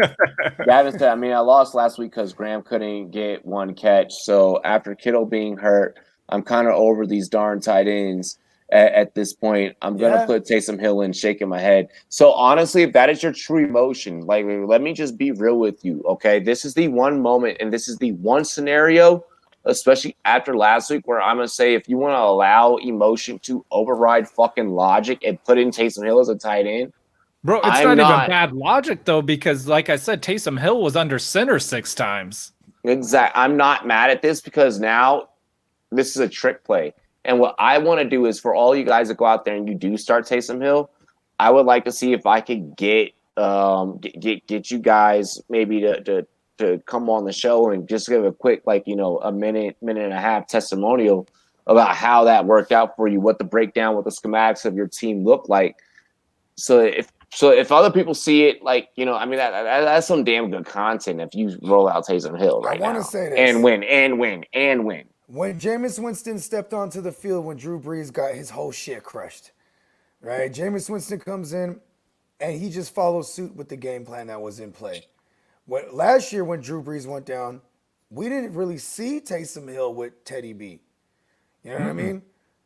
Gavin said, I lost last week because Graham couldn't get one catch. So after Kittle being hurt, I'm kind of over these darn tight ends at this point. I'm going to put Taysom Hill in, shaking my head. So honestly, if that is your true emotion, like, let me just be real with you, okay? This is the one moment, and this is the one scenario, especially after last week, where I'm going to say, if you want to allow emotion to override fucking logic and put in Taysom Hill as a tight end, bro, it's not even bad logic, though, because, like I said, Taysom Hill was under center 6 times. Exactly. I'm not mad at this, because now this is a trick play. And what I want to do is, for all you guys that go out there and you do start Taysom Hill, I would like to see if I could get you guys maybe to come on the show and just give a quick, like, a minute and a half testimonial about how that worked out for you, what the breakdown, what the schematics of your team look like. So if other people see it, like, that's some damn good content if you roll out Taysom Hill right now. I want to say this. And win. When Jameis Winston stepped onto the field when Drew Brees got his whole shit crushed, right? Jameis Winston comes in and he just follows suit with the game plan that was in play. Last year when Drew Brees went down, we didn't really see Taysom Hill with Teddy B. You know what I mean?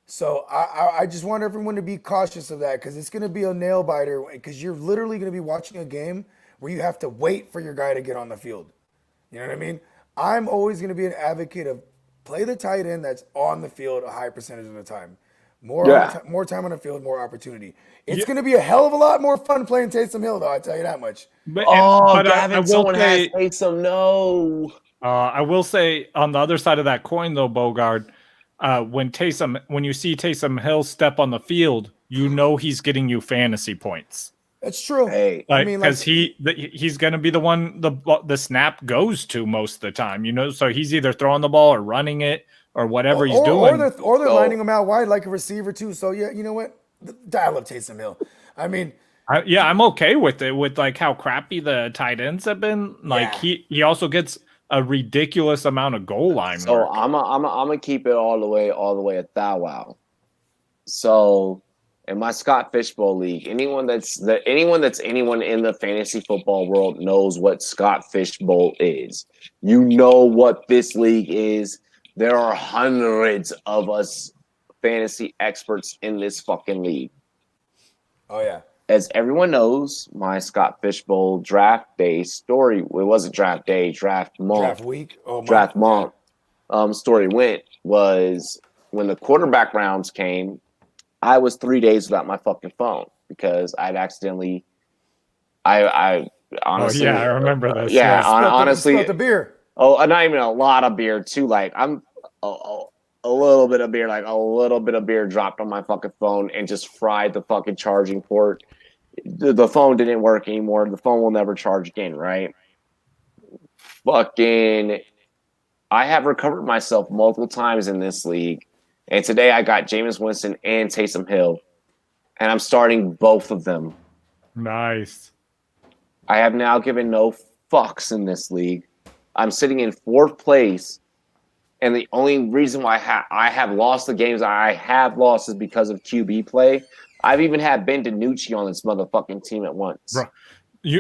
So I just want everyone to be cautious of that because it's going to be a nail biter because you're literally going to be watching a game where you have to wait for your guy to get on the field. You know what I mean? I'm always going to be an advocate of play the tight end that's on the field a high percentage of the time. More time on the field, more opportunity. It's going to be a hell of a lot more fun playing Taysom Hill, though. I tell you that much. Gavin, someone has Taysom. No. I will say on the other side of that coin, though, Bogard, when you see Taysom Hill step on the field, you know he's getting you fantasy points. That's true. Hey, because he's going to be the one the snap goes to most of the time. You know, so he's either throwing the ball or running it or whatever he's doing. Or they're lining him out wide like a receiver too. So yeah, you know what? Dial up Taysom Hill. I mean, I'm okay with it. With like how crappy the tight ends have been. Like he also gets a ridiculous amount of goal line work. So I'm gonna keep it all the way at Thou Wow. So in my Scott Fishbowl league, anyone in the fantasy football world knows what Scott Fishbowl is. You know what this league is. There are hundreds of us fantasy experts in this fucking league. Oh yeah. As everyone knows, my Scott Fishbowl draft day story, it wasn't draft day, draft month. Draft week? Draft month. Story was when the quarterback rounds came, I was 3 days without my fucking phone because I'd accidentally, I honestly. Oh, yeah, I remember this. Yeah, honestly. Spilled the beer. Oh, not even a lot of beer, too. Like, I'm a little bit of beer, dropped on my fucking phone and just fried the fucking charging port. The phone didn't work anymore. The phone will never charge again, right? Fucking, I have recovered myself multiple times in this league. And today I got Jameis Winston and Taysom Hill. And I'm starting both of them. Nice. I have now given no fucks in this league. I'm sitting in 4th place. And the only reason why I have lost the games I have lost is because of QB play. I've even had Ben DiNucci on this motherfucking team at once. Bro,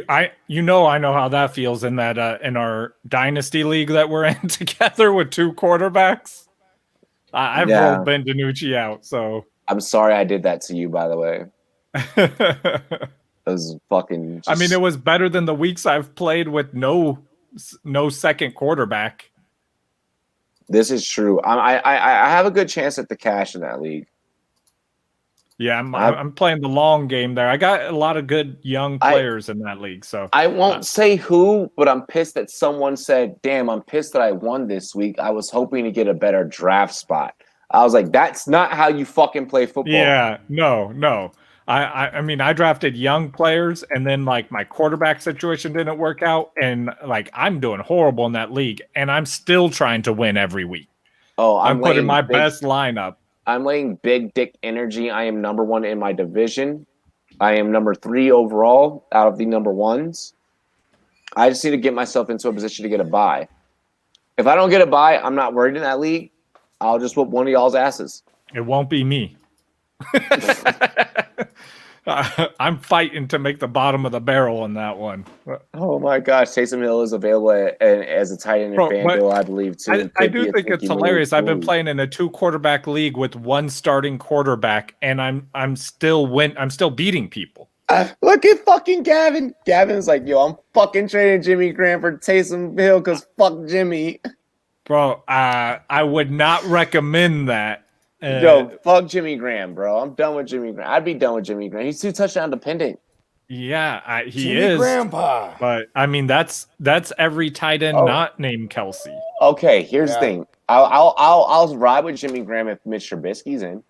I know how that feels in that in our dynasty league that we're in together with 2 quarterbacks. I've rolled Ben DiNucci out, so I'm sorry I did that to you, by the way. It was fucking. I mean, it was better than the weeks I've played with no second quarterback. This is true. I have a good chance at the cash in that league. Yeah, I'm playing the long game there. I got a lot of good young players in that league. So I won't say who, but I'm pissed that someone said, "Damn, I'm pissed that I won this week. I was hoping to get a better draft spot." I was like, "That's not how you fucking play football." Yeah, no. I mean, I drafted young players, and then like my quarterback situation didn't work out, and like I'm doing horrible in that league, and I'm still trying to win every week. Oh, I'm putting my best lineup. I'm laying big dick energy. I am number 1 in my division. I am number 3 overall out of the number 1s. I just need to get myself into a position to get a bye. If I don't get a bye, I'm not worried in that league. I'll just whoop one of y'all's asses. It won't be me. I'm fighting to make the bottom of the barrel on that one. Oh my gosh, Taysom Hill is available as a tight end in FanDuel, I believe too. I do think it's hilarious. I've been playing in a 2 quarterback league with 1 starting quarterback, and I'm still beating people. Look at fucking Gavin. Gavin's like, yo, I'm fucking trading Jimmy Graham for Taysom Hill because fuck Jimmy. Bro, I would not recommend that. Yo, fuck Jimmy Graham, bro. I'm done with Jimmy Graham. I'd be done with Jimmy Graham. He's too touchdown dependent. Yeah, he Jimmy is. Grandpa. But I mean, that's every tight end not named Kelsey. Okay, here's the thing. I'll ride with Jimmy Graham if Mitch Trubisky's in.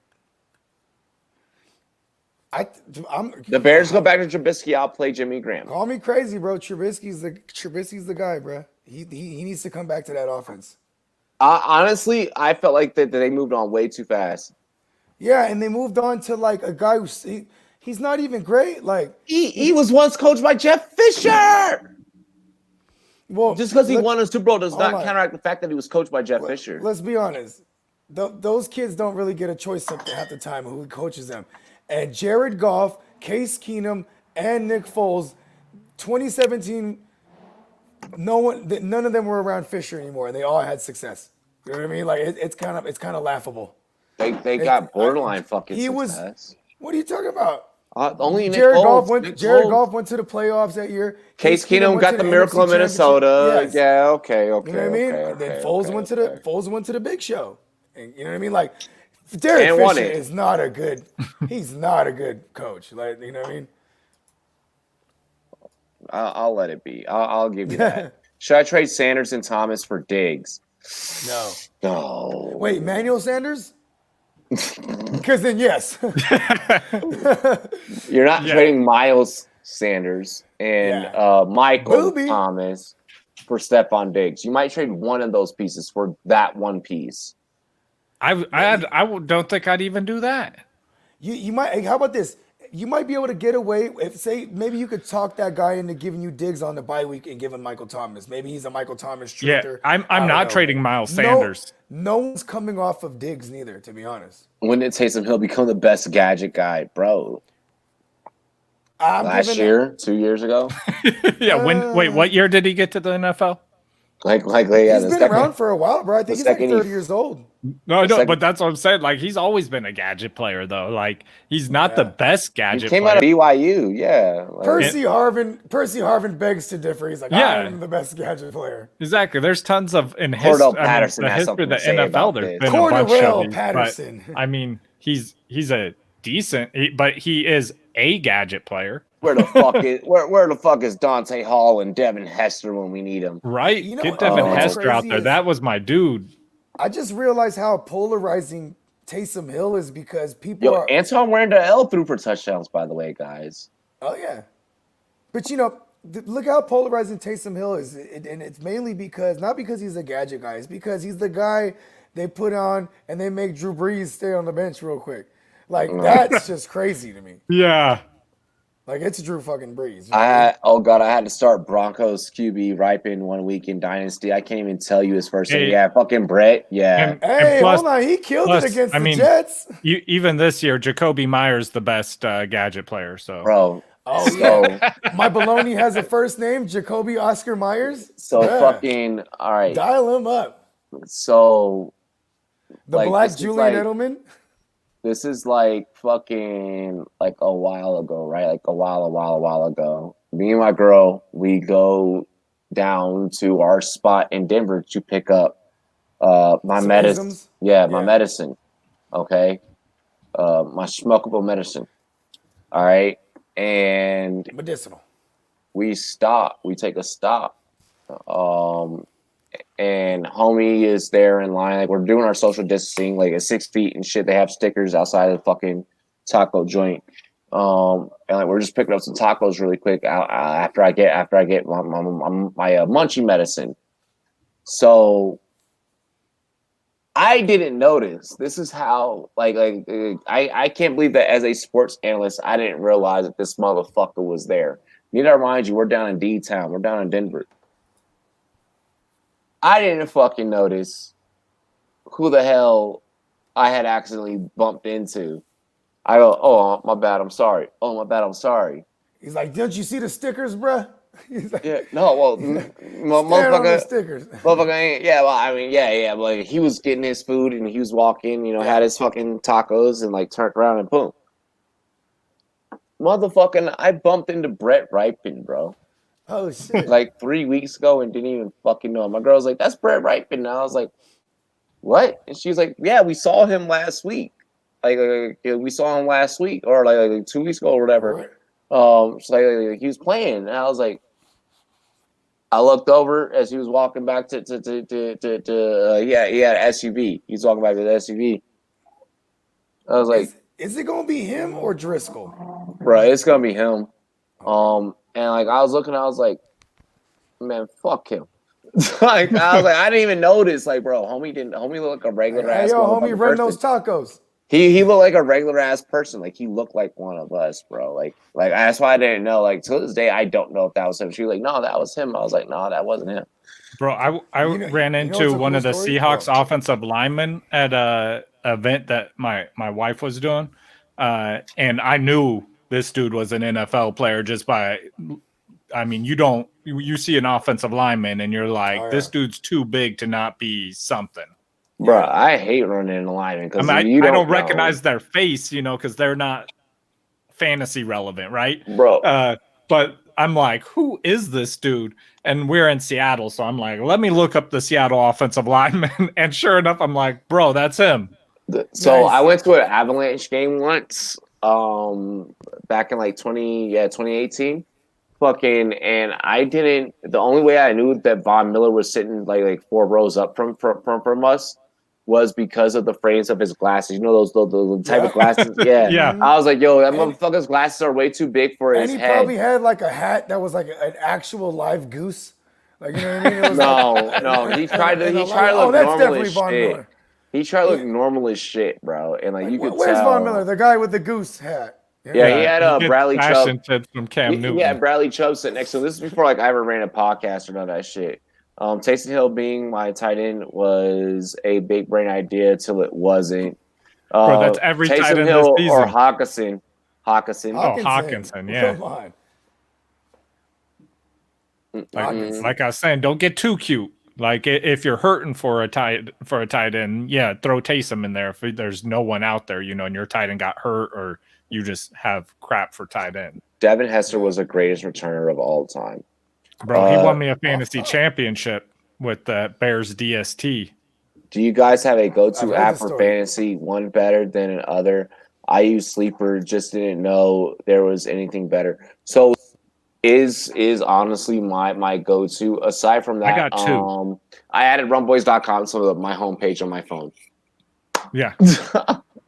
The Bears go back to Trubisky. I'll play Jimmy Graham. Call me crazy, bro. Trubisky's the guy, bro. He needs to come back to that offense. Honestly, I felt like that they moved on way too fast. Yeah, and they moved on to like a guy who's he's not even great. Like he was once coached by Jeff Fisher. Well, Just because he let's- won a Super Bowl does hold not on. counteract the fact that he was coached by Jeff Fisher. Let's be honest. Those kids don't really get a choice half the time who coaches them. And Jared Goff, Case Keenum, and Nick Foles, 2017, none of them were around Fisher anymore, and they all had success. You know what I mean? Like it's kind of laughable. They got borderline fucking he success. What are you talking about? Only Jared Nick Goff Foles. went. Jared Goff went to the playoffs that year. Case Keenum went got to the miracle in NFC Minnesota. Championship. Yes. Yeah, okay. You know what I mean? Okay, And then okay, Foles okay, went okay. to the big show. And you know what I mean? Like Derek And won Fisher it. is not a good. He's not a good coach. Like you know what I mean? I'll let it be. I'll give you that. Should I trade Sanders and Thomas for Diggs? No. No. Wait, Manuel Sanders? Because then yes. You're not trading Miles Sanders and Michael Booby. Thomas for Stephon Diggs. You might trade one of those pieces for that one piece. I don't think I'd even do that. You might. How about this? You might be able to get away if, say, maybe you could talk that guy into giving you Diggs on the bye week and giving Michael Thomas. Maybe he's a Michael Thomas truther. Yeah, I'm not trading Miles Sanders. No one's coming off of Diggs neither, to be honest. When it takes him, he'll become the best gadget guy, bro. Last year, 2 years ago. Yeah. Wait, what year did he get to the NFL? He's been around for a while, bro. I think he's like 30 years old. No, I know, but that's what I'm saying. Like, he's always been a gadget player, though. Like, he's not the best gadget He came player. out of BYU, yeah. Like, Percy Harvin begs to differ. He's like, I'm the best gadget player. Exactly. There's tons of Cordell Patterson the has history of something the to say NFL. about There's this. been a bunch of Cordell these, Patterson. But, I mean, he's a decent, but he is a gadget player. Where the fuck is Dante Hall and Devin Hester when we need him? Right? You know, Get Devin what's Hester out crazy there. is- That was my dude. I just realized how polarizing Taysom Hill is because people are. Antoine Randall threw for touchdowns, by the way, guys. Oh yeah, but you know, look how polarizing Taysom Hill is, and it's mainly not because he's a gadget guy. It's because he's the guy they put on and they make Drew Brees stay on the bench real quick. Like that's just crazy to me. Yeah. Like it's Drew fucking Brees. I had to start Broncos QB Ripon 1 week in Dynasty. I can't even tell you his first name. Yeah, fucking Brett. Yeah. Hey, hold on, he killed it against the Jets. Even this year, Jacoby Myers the best gadget player. So, bro. Oh yeah, my baloney has a first name, Jacoby Oscar Myers. So fucking all right. Dial him up. So the black Julian Edelman. This is like fucking like a while ago, right? Like a while ago. Me and my girl, we go down to our spot in Denver to pick up my medicine. My medicine. Okay. My smokable medicine. All right. And medicinal. We take a stop. And homie is there in line. Like we're doing our social distancing, like at 6 feet and shit. They have stickers outside of the fucking taco joint. And like we're just picking up some tacos really quick after I get my munchie medicine. So I didn't notice. This is how I can't believe that as a sports analyst I didn't realize that this motherfucker was there. Need to remind you, we're down in D-Town. We're down in Denver. I didn't fucking notice who the hell I had accidentally bumped into. I go, oh, my bad, I'm sorry. Oh, my bad, I'm sorry. He's like, didn't you see the stickers, bruh? He's like, yeah, no, well, motherfucker, stickers. Motherfucker ain't, yeah, well, I mean, yeah, but like, he was getting his food and he was walking, had his fucking tacos and like turned around and boom. Motherfucking, I bumped into Brett Ripon, bro. Oh shit! Like 3 weeks ago and didn't even fucking know him. My girl's like, "That's Brett Ripon." And I was like, "What?" And she's like, "Yeah, we saw him last week. We saw him last week or like 2 weeks ago or whatever." She's like, he was playing, and I was like, I looked over as he was walking back to he had an SUV. He's walking back to the SUV. I was like, "Is it gonna be him or Driscoll?" Bro, it's gonna be him. And like I was looking, I was like, man, fuck him. I was like, I didn't even notice. Like, bro, homie looked like a regular ass. Hey, yo, homie, run those tacos. He looked like a regular ass person. Like he looked like one of us, bro. Like that's why I didn't know. Like to this day, I don't know if that was him. She was like, no, that was him. I was like, no, that wasn't him. Bro, I ran into one of the Seahawks offensive linemen at a event that my wife was doing, and I knew this dude was an NFL player just by. I mean, you see an offensive lineman and you're like, this dude's too big to not be something. Bro, I hate running in the lineman because I don't recognize their face, because they're not fantasy relevant, right? Bro. But I'm like, who is this dude? And we're in Seattle, so I'm like, let me look up the Seattle offensive lineman. And sure enough, I'm like, bro, that's him. So I went to an Avalanche game once, back in like 2018. And I didn't. The only way I knew that Von Miller was sitting like 4 rows up from us was because of the frames of his glasses. You know the type of glasses. Yeah, yeah. I was like, yo, that motherfucker's glasses are way too big for his head. And he probably had like a hat that was like an actual live goose. Like, you know what I mean? It was no. He tried to look normal as shit. He tried to look normal as shit, bro. And like you could tell. Where's Von Miller? The guy with the goose hat. Yeah, he had Bradley Chubb from Cam Newton. Yeah, Bradley Chubb sitting next to him. This is before like I ever ran a podcast or none of that shit. Taysom Hill being my tight end was a big brain idea till it wasn't. Bro, that's every Taysom tight end Hill this season. or Hawkinson. Oh, Hawkinson, yeah. Come on. Like I was saying, don't get too cute. Like if you're hurting for a tight end, yeah, throw Taysom in there. If there's no one out there, and your tight end got hurt or you just have crap for tight end. Devin Hester was the greatest returner of all time. Bro, he won me a fantasy championship with the Bears DST. Do you guys have a go-to app for fantasy, one better than another? I use Sleeper, just didn't know there was anything better. So is honestly my go-to. Aside from that, I got 2. I added rumboyz.com to my homepage on my phone. Yeah,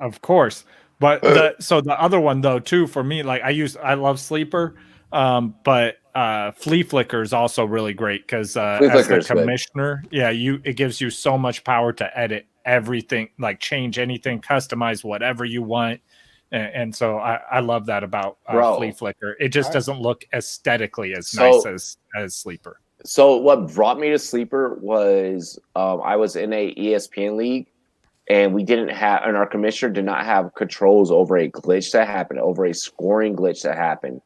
of course. But the other one though too for me, like I love Sleeper, but Flea Flicker is also really great because as the commissioner, it gives you so much power to edit everything, like change anything, customize whatever you want, and so I love that about Flea Flicker. It just doesn't look aesthetically as nice as Sleeper. So what brought me to Sleeper was I was in a ESPN league. And and our commissioner did not have controls over a glitch that happened, over a scoring glitch that happened.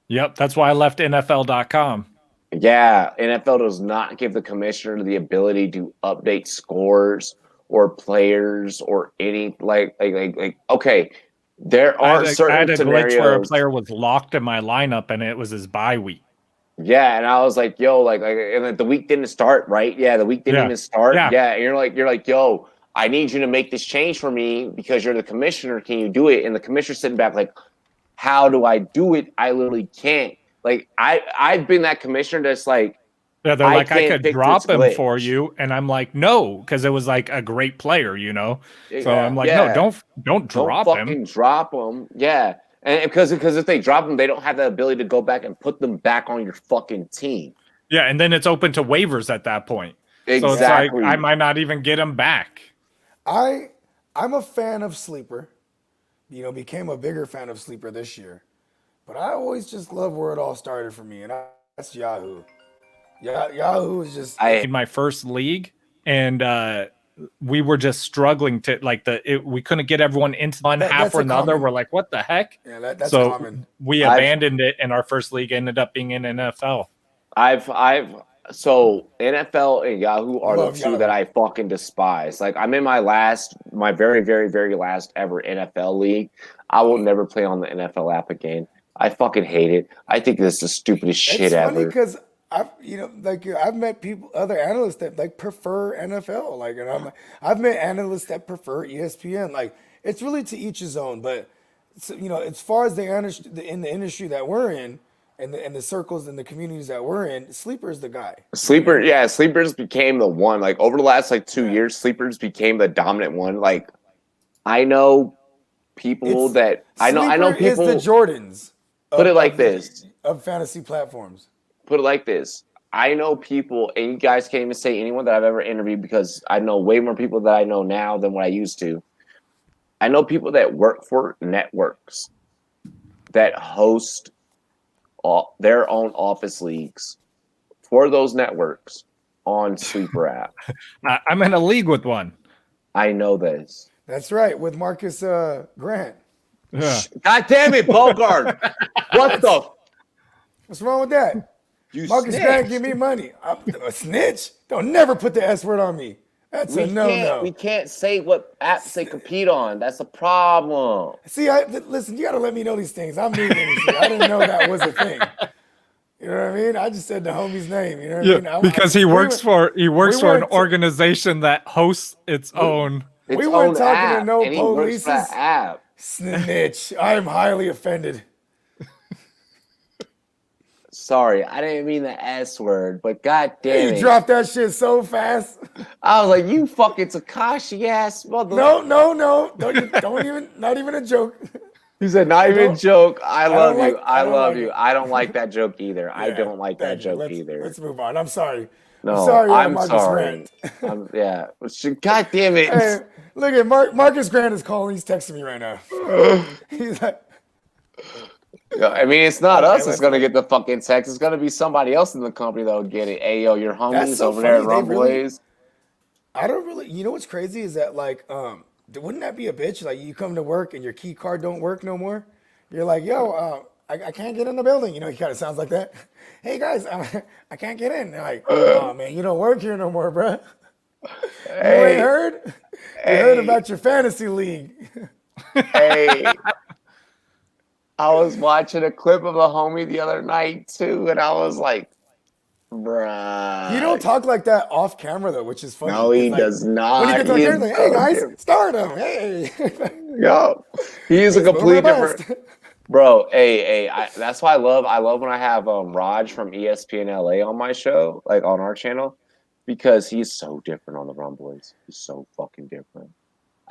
Yep, that's why I left NFL.com. Yeah, NFL does not give the commissioner the ability to update scores or players or any like. Okay, there are certain scenarios glitch where a player was locked in my lineup and it was his bye week. Yeah, and I was like, yo, and the week didn't start, right? Yeah, the week didn't even start. Yeah, and you're like, yo, I need you to make this change for me because you're the commissioner. Can you do it? And the commissioner's sitting back like, how do I do it? I literally can't. Like, I've been that commissioner that's like, yeah, they're like, I could drop him for you. And I'm like, no, because it was like a great player, So I'm like, no, don't drop him. Fucking drop him. Yeah. And because if they drop him, they don't have the ability to go back and put them back on your fucking team. Yeah, and then it's open to waivers at that point. Exactly. So it's like, I might not even get him back. I'm a fan of Sleeper. Became a bigger fan of Sleeper this year. But I always just love where it all started for me, and that's Yahoo. Yahoo is just... I made my first league, and we were just struggling to, we couldn't get everyone into one half or another. We're like, what the heck? Yeah, that's so common. We abandoned it, and our first league ended up being in NFL. So NFL and Yahoo are the two that I fucking despise. Like I'm in my very, very, very last ever NFL league. I will never play on the NFL app again. I fucking hate it. I think this is the stupidest shit ever. It's funny because I've met other analysts that prefer NFL. And I've met analysts that prefer ESPN. Like it's really to each his own. But as far as in the industry that we're in. And the circles and the communities that we're in, Sleeper's the guy. Sleepers became the one. Like over the last 2 years, Sleepers became the dominant one. Like I know people I know people is the Jordans. Put it like this. Of fantasy platforms. Put it like this. I know people, and you guys can't even say anyone that I've ever interviewed because I know way more people that I know now than what I used to. I know people that work for networks that host their own office leagues for those networks on Sleeper app. I'm in a league with one. I know this. That's right, with Marcus Grant. Yeah. God damn it, Bogart! What the? What's wrong with that? You Marcus snitched. Grant, give me money. I'm a snitch? Don't never put the S word on me. That's a no-no. We can't say what apps they compete on. That's a problem. See, listen, you got to let me know these things. I'm new to this shit. I didn't know that was a thing. You know what I mean? I just said the homie's name. You know what I mean? Because he works for an organization that hosts its own. We weren't talking app, to no and he works for that polices. app. Snitch. I am highly offended. Sorry, I didn't mean the S word, but god damn it. You dropped that shit so fast. I was like, you fucking Takashi ass mother. No. Don't even, not even a joke. He said, not even a joke. I love you. I love you. it. I don't like that joke either. Yeah, I don't like that joke either. Let's move on. I'm sorry. No, I'm I'm sorry. yeah. God damn it. Hey, look at Marcus Grant is calling. He's texting me right now. He's like, I mean, it's not us that's going to get the fucking text. It's going to be somebody else in the company that will get it. Hey, yo, your homies so over there at funny. Rumboyz. I don't really, you know what's crazy is that like, wouldn't that be a bitch? Like you come to work and your key card don't work no more. You're like, yo, I can't get in the building. You know, he kind of sounds like that. Hey guys, I can't get in. They're like, oh man, you don't work here no more, bro. Hey, you ain't heard? You heard about your fantasy league. Hey. I was watching a clip of a homie the other night too, and I was like, bruh. You don't talk like that off camera though, which is funny. No, he does not. When he gets on camera, like, hey guys, start him. Hey. Yo, he's a complete different. Bro, that's why I love when I have Raj from ESPN LA on my show, like on our channel, because he's so different on the Rumboyz. He's so fucking different.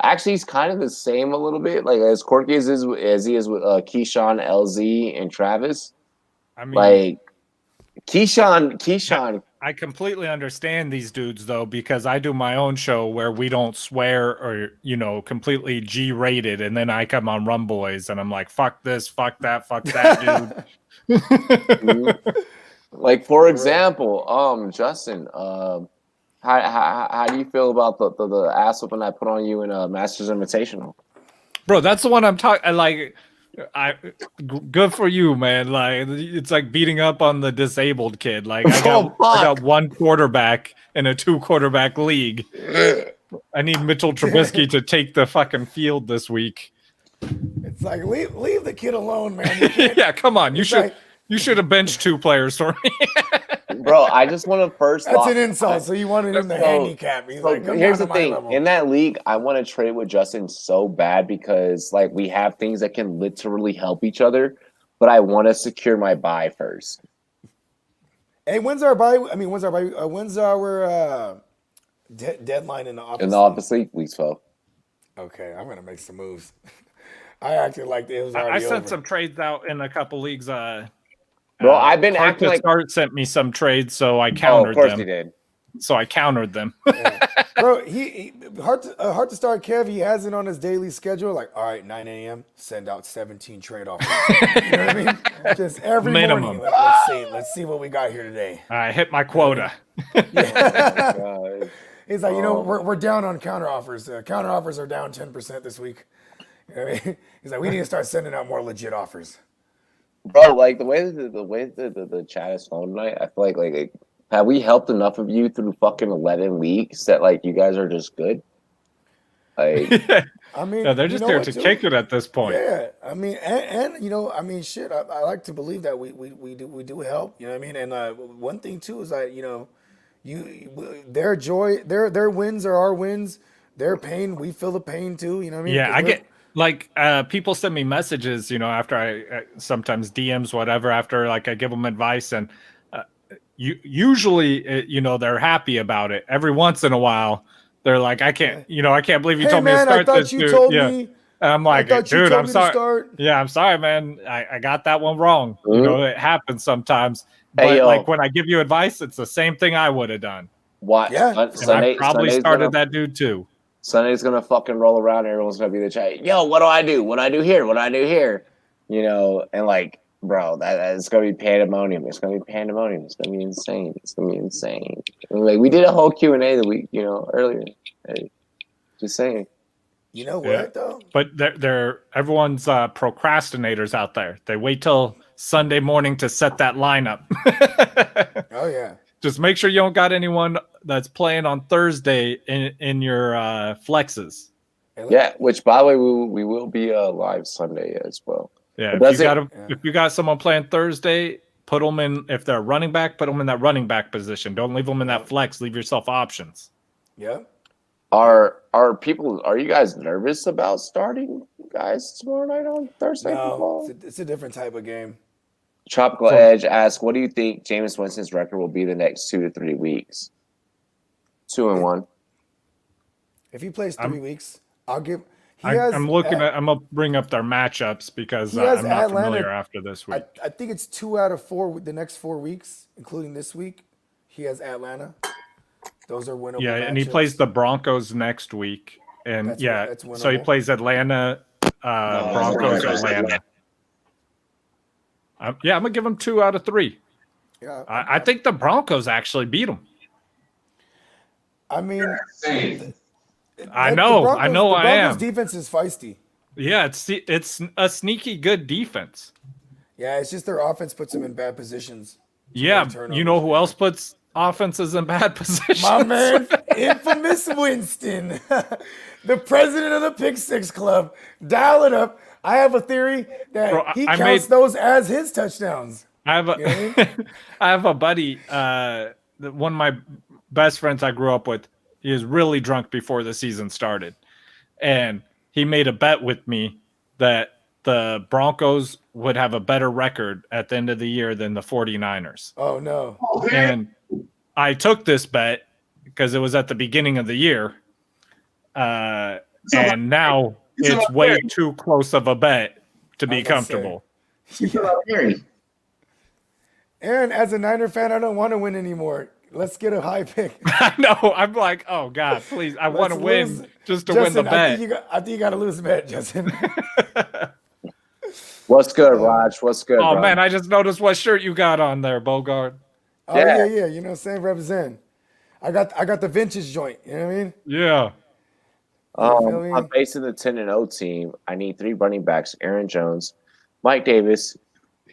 Actually, he's kind of the same a little bit, like as quirky as he is with Keyshawn, LZ, and Travis. I mean, like Keyshawn. I completely understand these dudes though, because I do my own show where we don't swear or completely G-rated, and then I come on Rumboyz and I'm like, fuck this, fuck that, dude. Like for example, Justin, How do you feel about the ass whooping I put on you in a Masters Invitational? Bro, that's the one I'm talking. Like, good for you, man. Like, it's like beating up on the disabled kid. Like, I got one quarterback in a 2-quarterback league. I need Mitchell Trubisky to take the fucking field this week. It's like leave the kid alone, man. Yeah, come on. You should have benched 2 players for me. Bro, I just want to first. That's an insult. So you wanted him to handicap me. Like, here's the thing. In that league, I want to trade with Justin so bad because like we have things that can literally help each other, but I want to secure my bye first. Hey, when's our bye? I mean, when's our deadline in the office? In the office league, week 12. Okay, I'm gonna make some moves. I acted like it was already I sent over. some trades out in a couple leagues. Bro, I've been acting like Start sent me some trades, so I countered them. Of course he did. So I countered them. Yeah. Bro, he hard to start. Kev, he has it on his daily schedule. Like, all right, 9 a.m. Send out 17 trade offers. You know what I mean? Just every minimum. morning. Let's see what we got here today. I hit my quota. Yeah. He's like, we're down on counter offers. Counter offers are down 10% this week. You know what I mean? He's like, we need to start sending out more legit offers. Bro, like the way the chat is flowing tonight, I feel like have we helped enough of you through fucking 11 weeks that like you guys are just good? Like, I mean, they're just there to kick it at this point. Yeah, I mean, and shit. I like to believe that we do help. You know what I mean? And one thing too is that their joy, their wins are our wins. Their pain, we feel the pain too. You know what I mean? Yeah, I get. Like people send me messages, after I sometimes DMs, whatever, after like I give them advice, and usually, they're happy about it. Every once in a while, they're like, I can't believe you told me to start this, dude. And I'm like, dude, I'm sorry. Yeah, I'm sorry, man. I got that one wrong. Mm-hmm. It happens sometimes. But like when I give you advice, it's the same thing I would have done. What? Yeah. And I probably started that dude too. Sunday's gonna fucking roll around. Everyone's gonna be in the chat. Yo, what do I do? What do I do here? What do I do here? You know, and like, bro, that's gonna be pandemonium. It's gonna be pandemonium. It's gonna be insane. It's gonna be insane. Like we did a whole Q&A the week, earlier. Hey, just saying. You know what though? But everyone's procrastinators out there. They wait till Sunday morning to set that lineup. Oh yeah. Just make sure you don't got anyone that's playing on Thursday in your flexes. Yeah, which by the way, we will be live Sunday as well. Yeah, if you got someone playing Thursday, put them in. If they're a running back, put them in that running back position. Don't leave them in that flex. Leave yourself options. Yeah. Are you guys nervous about starting guys tomorrow night on Thursday? No, it's a different type of game. Tropical Edge asks, what do you think Jameis Winston's record will be the next 2 to 3 weeks? 2-1. If he plays 3 weeks, I'll give. I'm gonna bring up their matchups because I'm not familiar after this week. I think it's 2 out of 4 the next 4 weeks, including this week. He has Atlanta. Those are winnable. Yeah, and he matchups. plays the Broncos next week, and that's so he plays Atlanta, Broncos, Atlanta. I'm gonna give him 2 out of 3. Yeah, I think the Broncos actually beat him. I mean, I know. The Broncos am. Defense is feisty. Yeah, it's a sneaky good defense. Yeah, it's just their offense puts them in bad positions. Yeah, you know who else puts offenses in bad positions? My man, infamous Winston, the president of the Pick Six Club. Dial it up. I have a theory that he counts those as his touchdowns. I have a buddy, one of my best friends I grew up with. He was really drunk before the season started, and he made a bet with me that the Broncos would have a better record at the end of the year than the 49ers. Oh no! And I took this bet because it was at the beginning of the year, and now it's way too close of a bet to be comfortable. Aaron, as a Niner fan, I don't want to win anymore. Let's get a high pick. I know. I'm like, oh God, please! I want to win just to win the bet. I think you got to lose the bet, Justin. What's good, Raj? What's good? Oh bro? Man, I just noticed what shirt you got on there, Bogart. Oh yeah. You know, same represent. I got the vintage joint. You know what I mean? Yeah. I'm facing the 10-0 team. I need 3 running backs: Aaron Jones, Mike Davis,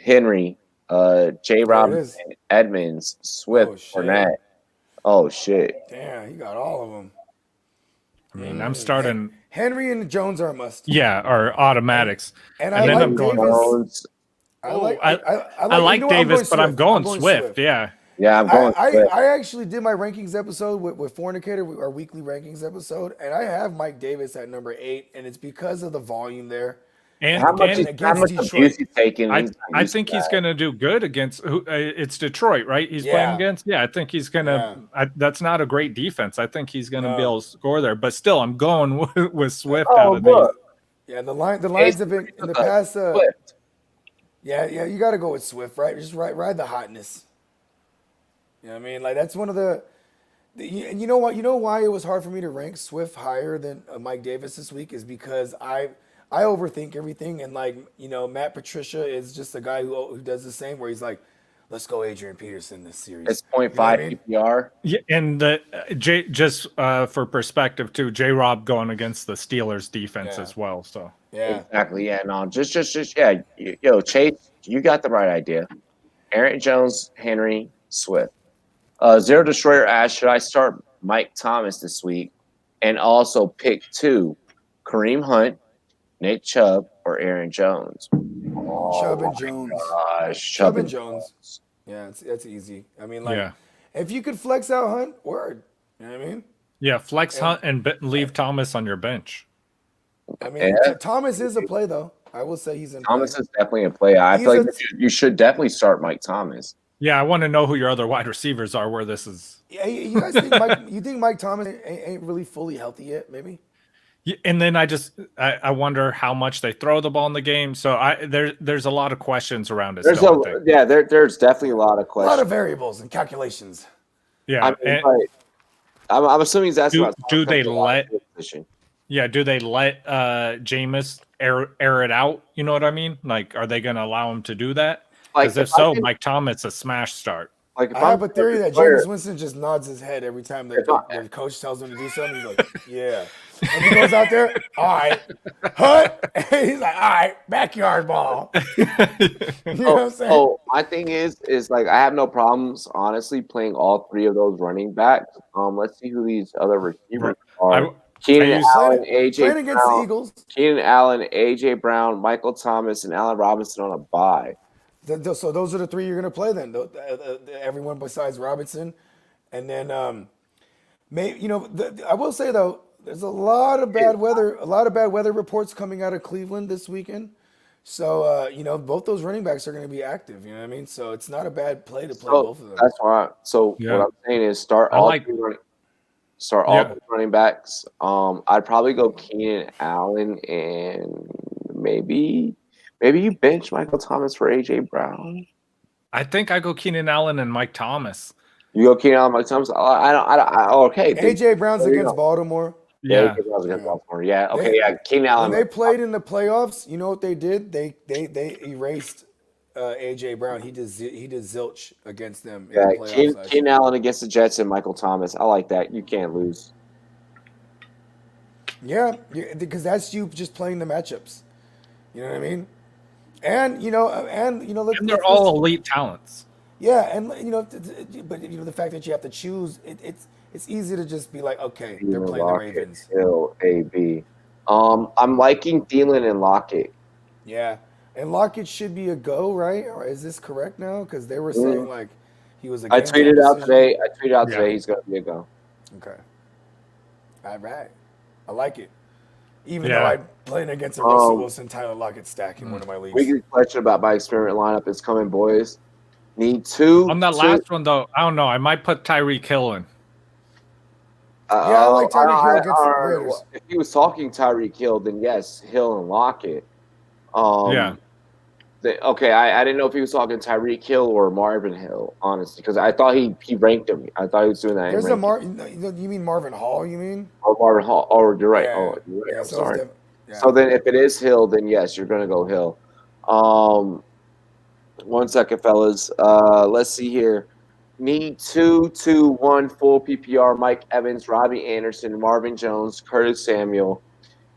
Henry, J. Robinson, Edmonds, Swift, Fournette. Oh shit! Damn, you got all of them. I mean, I'm starting. Henry and Jones are a must. Yeah, or automatics. And I like Davis. I like Davis, but I'm going Swift. Yeah. Yeah, I'm going. I actually did my rankings episode with Fornicator, our weekly rankings episode, and I have Mike Davis at number 8, and it's because of the volume there. And how much abuse he's taking? I think he's going to do good against. It's Detroit, right? He's playing against. Yeah, I think he's going to. That's not a great defense. I think he's going to be able to score there. But still, I'm going with Swift out of these. Yeah, the lines have been in the past. Yeah, you got to go with Swift, right? Just ride the hotness. You know what I mean? Like that's one of the. You know what? You know why it was hard for me to rank Swift higher than Mike Davis this week is because I overthink everything, and Matt Patricia is just a guy who does the same, where he's like, "Let's go, Adrian Peterson this series." It's 0.5 PPR. Yeah, and just for perspective too, J. Rob going against the Steelers defense as well. So exactly. Yeah, no, just yo, Chase, you got the right idea. Aaron Jones, Henry, Swift. Zero Destroyer asked, should I start Mike Thomas this week and also pick 2, Kareem Hunt, Nick Chubb, or Aaron Jones? Chubb and Jones. Chubb and Jones. Yeah, that's easy. I mean, if you could flex out Hunt, word. You know what I mean? Yeah, flex Hunt and leave Thomas on your bench. I mean, Thomas is a play, though. I will say he's in Thomas is definitely a play. I feel like you should definitely start Mike Thomas. Yeah, I want to know who your other wide receivers are. Where this is. Yeah, you guys think Mike Thomas ain't really fully healthy yet? Maybe. Yeah, and then I wonder how much they throw the ball in the game. So there's a lot of questions around it. There's definitely a lot of questions. A lot of variables and calculations. Yeah, I'm assuming he's asking about. Do they let position. Yeah, do they let Jameis air it out? You know what I mean? Like, are they going to allow him to do that? Because if so, Mike Thomas a smash start. Like, if I have a theory that Jameis Winston just nods his head every time the coach tells him to do something. He goes, "Yeah," and he goes out there. All right, hut. He's like, "All right, backyard ball." You know what I'm saying? Oh, my thing is like I have no problems honestly playing all three of those running backs. Let's see who these other receivers are. Keenan Allen, AJ against the Eagles. Keenan Allen, AJ Brown, Michael Thomas, and Allen Robinson on a bye. So those are the three you're going to play then. Everyone besides Robinson, and then I will say though, there's a lot of bad weather. A lot of bad weather reports coming out of Cleveland this weekend. So both those running backs are going to be active. You know what I mean? So it's not a bad play to play both of them. That's why. So what I'm saying is start all three running backs. I'd probably go Keenan Allen and maybe you bench Michael Thomas for AJ Brown. I think I go Keenan Allen and Mike Thomas. You go Keenan Allen, Mike Thomas. Okay. AJ Brown's against Baltimore. Yeah, AJ Brown's against Baltimore. Yeah. Okay. Keenan Allen. When they played in the playoffs, you know what they did? They erased AJ Brown. He did zilch against them. In the playoffs Keenan Allen against the Jets and Michael Thomas. I like that. You can't lose. Yeah, because that's you just playing the matchups. You know what I mean? And they're all elite talents. Yeah, and but the fact that you have to choose, it's easy to just be like, okay, they're playing the Ravens. Hill, AB. I'm liking Thielen and Lockett. Yeah, and Lockett should be a go, right? Or is this correct now? Because they were saying like he was a. I tweeted out today. He's going to be a go. Okay. All right, I like it. Even though I'm playing against a Russell Wilson, Tyler Lockett stack in one of my leagues. Weekly question about my experiment lineup is coming, boys. Need two. On that last one, though, I don't know. I might put Tyreek Hill in. I like Tyreek Hill against the Raiders. If he was talking Tyreek Hill, then yes, Hill and Lockett. Okay, I didn't know if he was talking Tyreek Hill or Marvin Hill, honestly, because I thought he ranked him. I thought he was doing that. You mean Marvin Hall? You mean? Oh, Marvin Hall. Oh, you're right. Yeah. You're right. Yeah, I'm sorry. So then, if it is Hill, then yes, you're going to go Hill. 1 second, fellas. Let's see here. Need 2-2-1 full PPR. Mike Evans, Robbie Anderson, Marvin Jones, Curtis Samuel,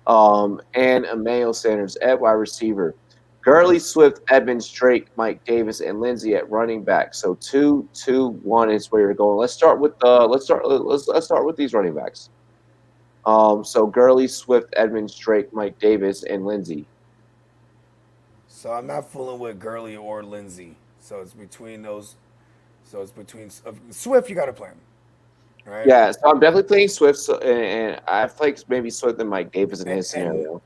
and Emmanuel Sanders at wide receiver. Gurley, Swift, Edmonds, Drake, Mike Davis, and Lindsey at running back. So 2-2-1 is where you're going. Let's start with these running backs. So Gurley, Swift, Edmonds, Drake, Mike Davis, and Lindsey. So I'm not fooling with Gurley or Lindsey. So it's between those. So it's between Swift. You got to play him, right? Yeah. So I'm definitely playing Swift, and I play maybe Swift and Mike Davis in his scenario.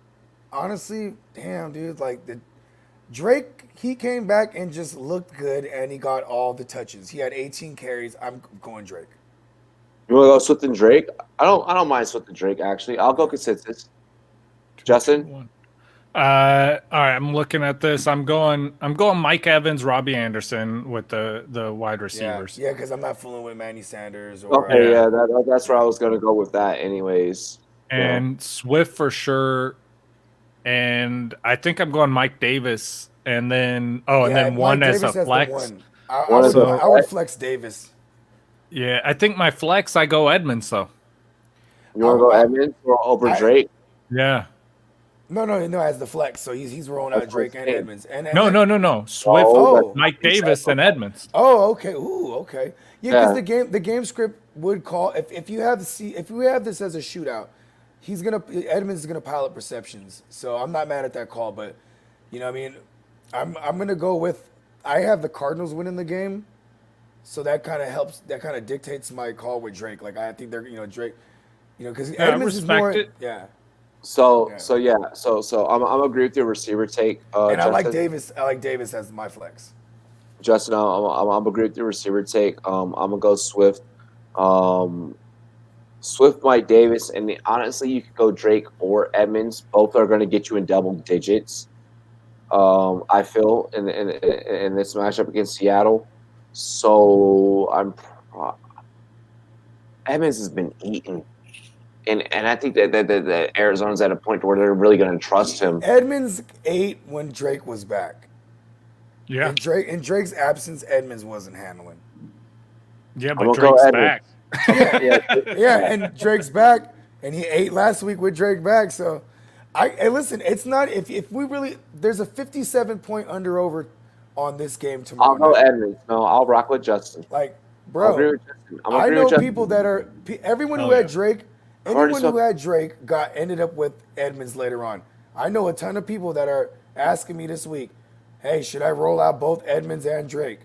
Honestly, damn, dude, like Drake, he came back and just looked good, and he got all the touches. He had 18 carries. I'm going Drake. You want to go Swift and Drake? I don't mind Swift and Drake actually. I'll go consensus. Justin. All right, I'm looking at this. I'm going Mike Evans, Robbie Anderson with the wide receivers. Yeah, because I'm not fooling with Manny Sanders. Okay, that's where I was going to go with that, anyways. And Swift for sure. And I think I'm going Mike Davis, and then one as a flex. I would flex Davis. Yeah, I think my flex, I go Edmonds though. You want to go Edmonds over Drake? Yeah. No, as the flex. So he's rolling out Drake and Edmonds. No. Swift, Mike Davis, and Edmonds. Oh, okay. Ooh, okay. Yeah, because the game script would call if we have this as a shootout, Edmonds is gonna pile up receptions. So I'm not mad at that call, but you know what I mean, I'm gonna go with I have the Cardinals winning the game, so that kind of helps. That kind of dictates my call with Drake. Like I think they're Drake, because Edmonds is more. Yeah. So I'm agree with your receiver take. And Justin, I like Davis. I like Davis as my flex. Justin, I'm agree with your receiver take. I'm gonna go Swift. Swift, Mike Davis, and honestly, you could go Drake or Edmonds. Both are going to get you in double digits. I feel in this matchup against Seattle. So Edmonds has been eating And I think that Arizona's at a point where they're really going to trust him. Edmonds ate when Drake was back. Yeah. In Drake's absence, Edmonds wasn't handling. Yeah, but Drake's back. Yeah, and Drake's back, and he ate last week with Drake back. So, listen, it's not if we really there's a 57-point under over on this game tomorrow. I'll go Edmonds. No, I'll rock with Justin. Like, bro, I know people that are everyone who had Drake. Anyone who had Drake ended up with Edmonds later on. I know a ton of people that are asking me this week, "Hey, should I roll out both Edmonds and Drake?"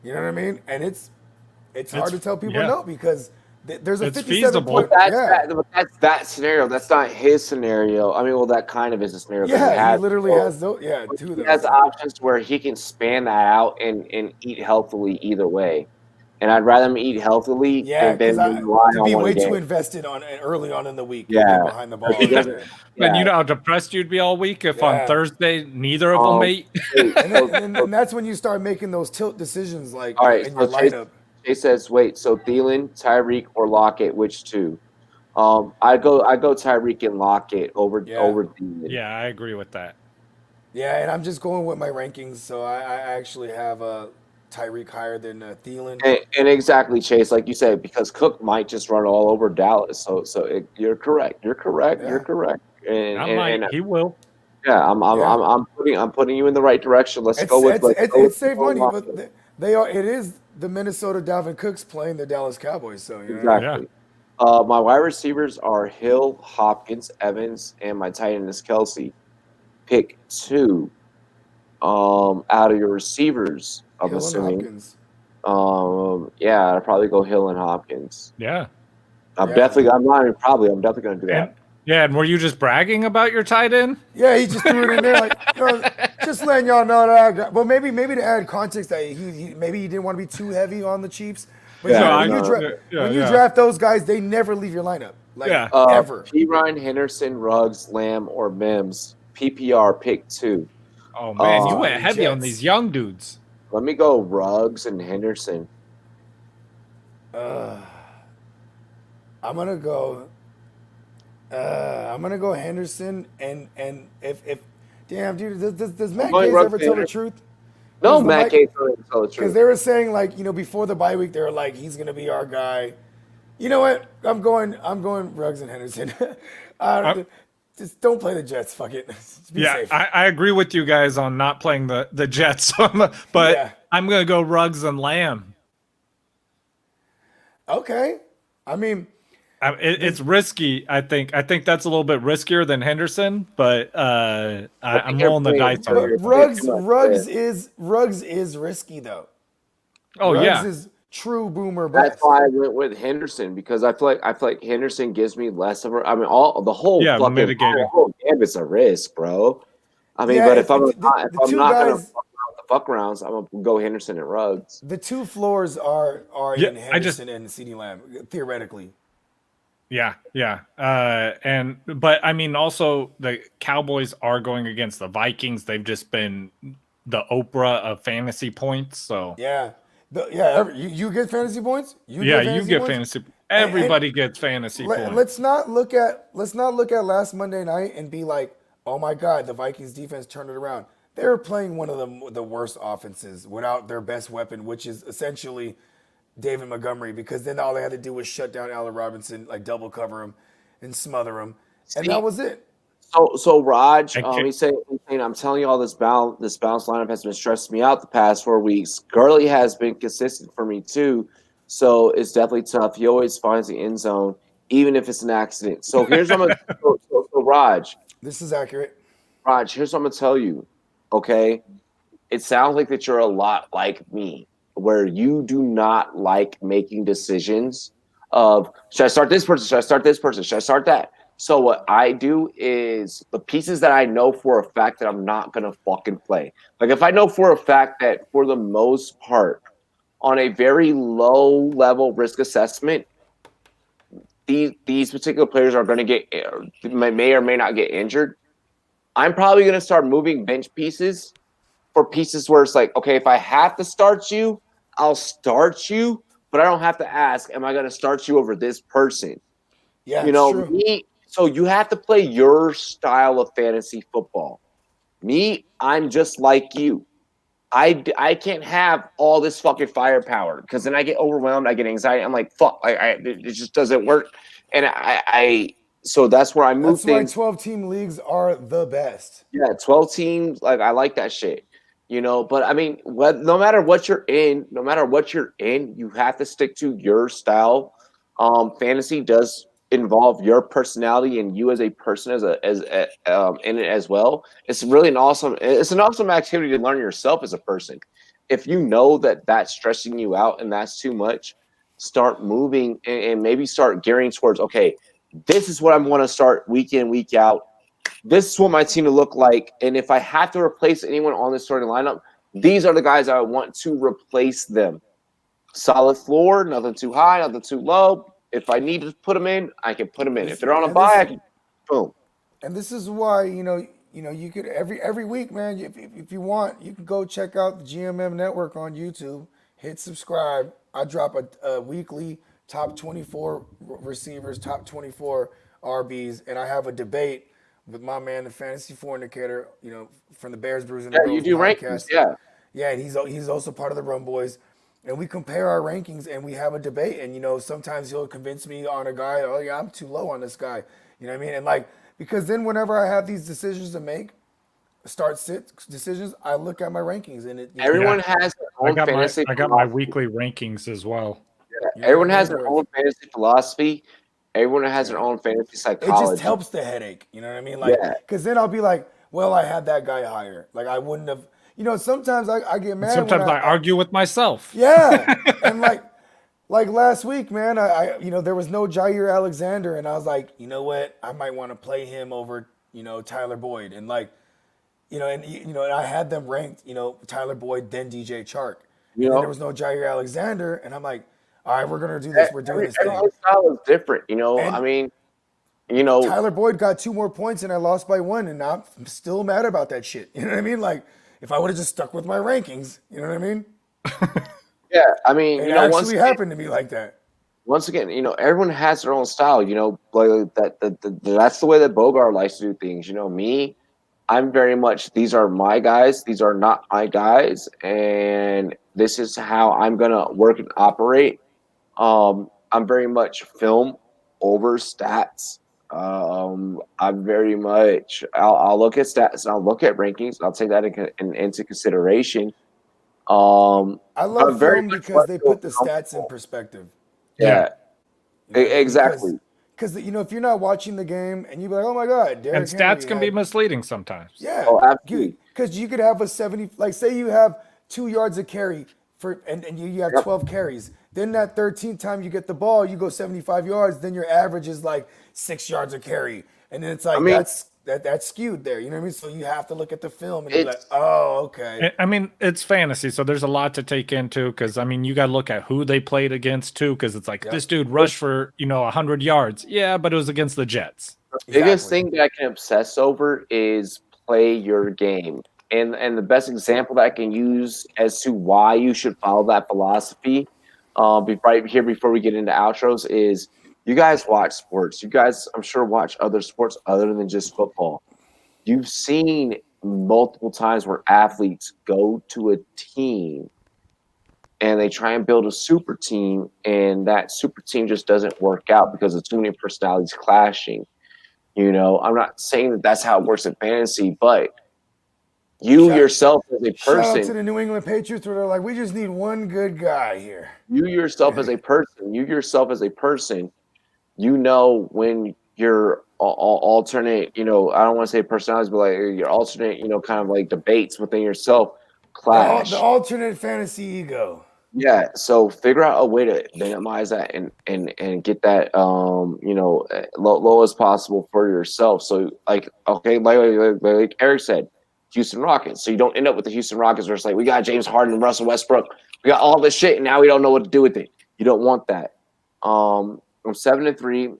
You know what I mean? And it's hard to tell people no because there's a 57-point. That's that scenario. That's not his scenario. I mean, well, that kind of is a scenario. Yeah, he literally has those. Yeah, two of them. He has options where he can span that out and eat healthily either way. And I'd rather him eat healthily than to be way too invested on early on in the week. Yeah, behind the ball. And you know how depressed you'd be all week if on Thursday neither of them ate. and that's when you start making those tilt decisions, like in your lineup. Chase says, "Wait, so Thielen, Tyreek, or Lockett? Which two?" I go Tyreek and Lockett over Thielen. Yeah, I agree with that. Yeah, and I'm just going with my rankings, so I actually have Tyreek higher than Thielen. And exactly, Chase, like you said, because Cook might just run all over Dallas. So you're correct. You're correct. Yeah. You're correct. And he will. Yeah, I'm putting you in the right direction. Let's go with it's safe money, but it is the Minnesota Dalvin Cook's playing the Dallas Cowboys. So exactly. My wide receivers are Hill, Hopkins, Evans, and my tight end is Kelsey. Pick 2 out of your receivers. I'm assuming. I'd probably go Hill and Hopkins. Yeah. I'm definitely going to do that. And were you just bragging about your tight end? Yeah, he just threw it in there, just letting y'all know that. Well, maybe to add context, that he didn't want to be too heavy on the Chiefs. But when you draft those guys, they never leave your lineup, ever. Ryan, Henderson, Ruggs, Lamb, or Mims. PPR pick 2. Oh man, you went heavy on these young dudes. Let me go Ruggs and Henderson. I'm gonna go Henderson and if damn dude, does Matt Gase ever tell the truth? No, Matt Gase doesn't tell the truth. Because they were saying before the bye week, they were like, he's gonna be our guy. You know what? I'm going Ruggs and Henderson. Just don't play the Jets. Fuck it. Be safe. I agree with you guys on not playing the Jets, but I'm going to go Ruggs and Lamb. Okay. I mean, it's risky. I think that's a little bit riskier than Henderson, but I'm rolling the dice on it. Ruggs is risky though. Oh Ruggs is true boomer bust. That's why I went with Henderson, because I feel like Henderson gives me less of a. I mean, the whole gambit's a risk, bro. I mean, but if I'm not gonna fuck the fuck rounds, I'm gonna go Henderson and Ruggs. The two floors are in Henderson and CeeDee Lamb theoretically. Yeah. But I mean, also the Cowboys are going against the Vikings. They've just been the Oprah of fantasy points. So you get fantasy points. You get fantasy. Everybody gets fantasy points. Let's not look at last Monday night and be like, oh my God, the Vikings defense turned it around. They were playing one of the worst offenses without their best weapon, which is essentially David Montgomery, because then all they had to do was shut down Allen Robinson, double cover him and smother him, and that was it. So Raj, he's saying, I'm telling you, all this balance lineup has been stressing me out the past 4 weeks. Gurley has been consistent for me too, so it's definitely tough. He always finds the end zone, even if it's an accident. So here's what I'm gonna, so Raj. This is accurate. Raj, here's what I'm gonna tell you. Okay, it sounds like that you're a lot like me, where you do not like making decisions of, should I start this person? Should I start this person? Should I start that? So what I do is the pieces that I know for a fact that I'm not going to fucking play. Like if I know for a fact that for the most part, on a very low level risk assessment, these particular players are going to may or may not get injured, I'm probably going to start moving bench pieces for pieces where it's like, okay, if I have to start you, I'll start you, but I don't have to ask, am I going to start you over this person? Yeah, You it's know, true. so you have to play your style of fantasy football. Me, I'm just like you. I can't have all this fucking firepower because then I get overwhelmed. I get anxiety. I'm like, fuck, it just doesn't work. And so that's where I move That's why things. 12-team leagues are the best. Yeah, 12 teams. Like I like that shit. But I mean, no matter what you're in, you have to stick to your style. Fantasy does involve your personality and you as a person in it as well. It's an awesome activity to learn yourself as a person. If you know that that's stressing you out and that's too much, start moving and maybe start gearing towards, okay, this is what I'm going to start week in, week out. This is what my team will look like. And if I have to replace anyone on this starting lineup, these are the guys I want to replace them. Solid floor, nothing too high, nothing too low. If I need to put them in, I can put them in. If they're on a bye, I can boom. And this is why you could every week, man. If you want, you can go check out the GMM Network on YouTube. Hit subscribe. I drop a weekly top 24 receivers, top 24 RBs, and I have a debate with my man, the fantasy fornicator, from the Bears, Brews, and the Yeah, you Bros do rankings. podcast. Yeah. Yeah, and he's also part of the Rumboyz. And we compare our rankings and we have a debate. And sometimes he'll convince me on a guy, oh yeah, I'm too low on this guy. You know what I mean? And because then whenever I have these decisions to make, sit decisions, I look at my rankings and Everyone has their own fantasy. I got my weekly rankings as well. Yeah. Everyone has their own fantasy philosophy. Everyone has their own fantasy psychology. It just helps the headache. You know what I mean? Because then I'll be like, well, I had that guy higher. Like I wouldn't have. Sometimes I get mad. Sometimes I argue with myself. Yeah, and like last week, man, I there was no Jair Alexander, and I was like, you know what, I might want to play him over Tyler Boyd, and and I had them ranked, Tyler Boyd, then DJ Chark, and then there was no Jair Alexander, and I'm like, all right, we're gonna do this. We're doing this thing. Everyone's style is different, I mean, Tyler Boyd got 2 more points, and I lost by 1, and I'm still mad about that shit. You know what I mean? Like, if I would have just stuck with my rankings, you know what I mean? Yeah, I mean, it actually happened to me like that. Once again, everyone has their own style. Like that's the way that Bogart likes to do things. Me, I'm very much, these are my guys. These are not my guys, and this is how I'm gonna work and operate. I'm very much film over stats. I'm very much. I'll look at stats and I'll look at rankings. I'll take that into consideration. I love film because they put the stats in perspective. Yeah, exactly. Because if you're not watching the game and you be like, oh my god, Derrick and stats can be misleading sometimes. Yeah, absolutely. Because you could have a 70, like say you have 2 yards of carry and you have 12 carries. Then that 13th time you get the ball, you go 75 yards. Then your average is like 6 yards of carry, and then it's like that's skewed there. You know what I mean? So you have to look at the film and be like, oh, okay. I mean, it's fantasy, so there's a lot to take into because I mean, you got to look at who they played against too, because it's like this dude rushed for 100 yards, yeah, but it was against the Jets. The biggest thing that I can obsess over is play your game. And the best example that I can use as to why you should follow that philosophy, right here before we get into outros, is you guys watch sports. You guys, I'm sure, watch other sports other than just football. You've seen multiple times where athletes go to a team and they try and build a super team, and that super team just doesn't work out because of too many personalities clashing. I'm not saying that that's how it works in fantasy, but yourself as a person. Shout out to the New England Patriots where they're like, we just need one good guy here. You yourself as a person, when your alternate, I don't want to say personalities, but like your alternate, kind of like debates within yourself clash. The alternate fantasy ego. Yeah, so figure out a way to minimize that and get that low as possible for yourself. So like Eric said, Houston Rockets. So you don't end up with the Houston Rockets where it's like we got James Harden and Russell Westbrook, we got all this shit, and now we don't know what to do with it. You don't want that. I'm 7-3.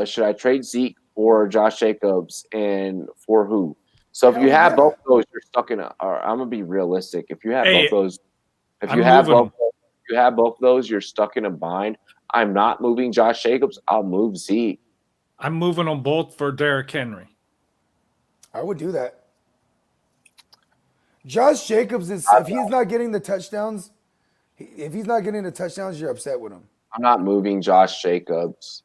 Should I trade Zeke or Josh Jacobs, and for who? So if you have both of those, you're stuck in I'm gonna be realistic. If you have both those. If you have both of those, you're stuck in a bind. I'm not moving Josh Jacobs. I'll move Zeke. I'm moving them both for Derrick Henry. I would do that. Josh Jacobs is if he's not getting the touchdowns, you're upset with him. I'm not moving Josh Jacobs.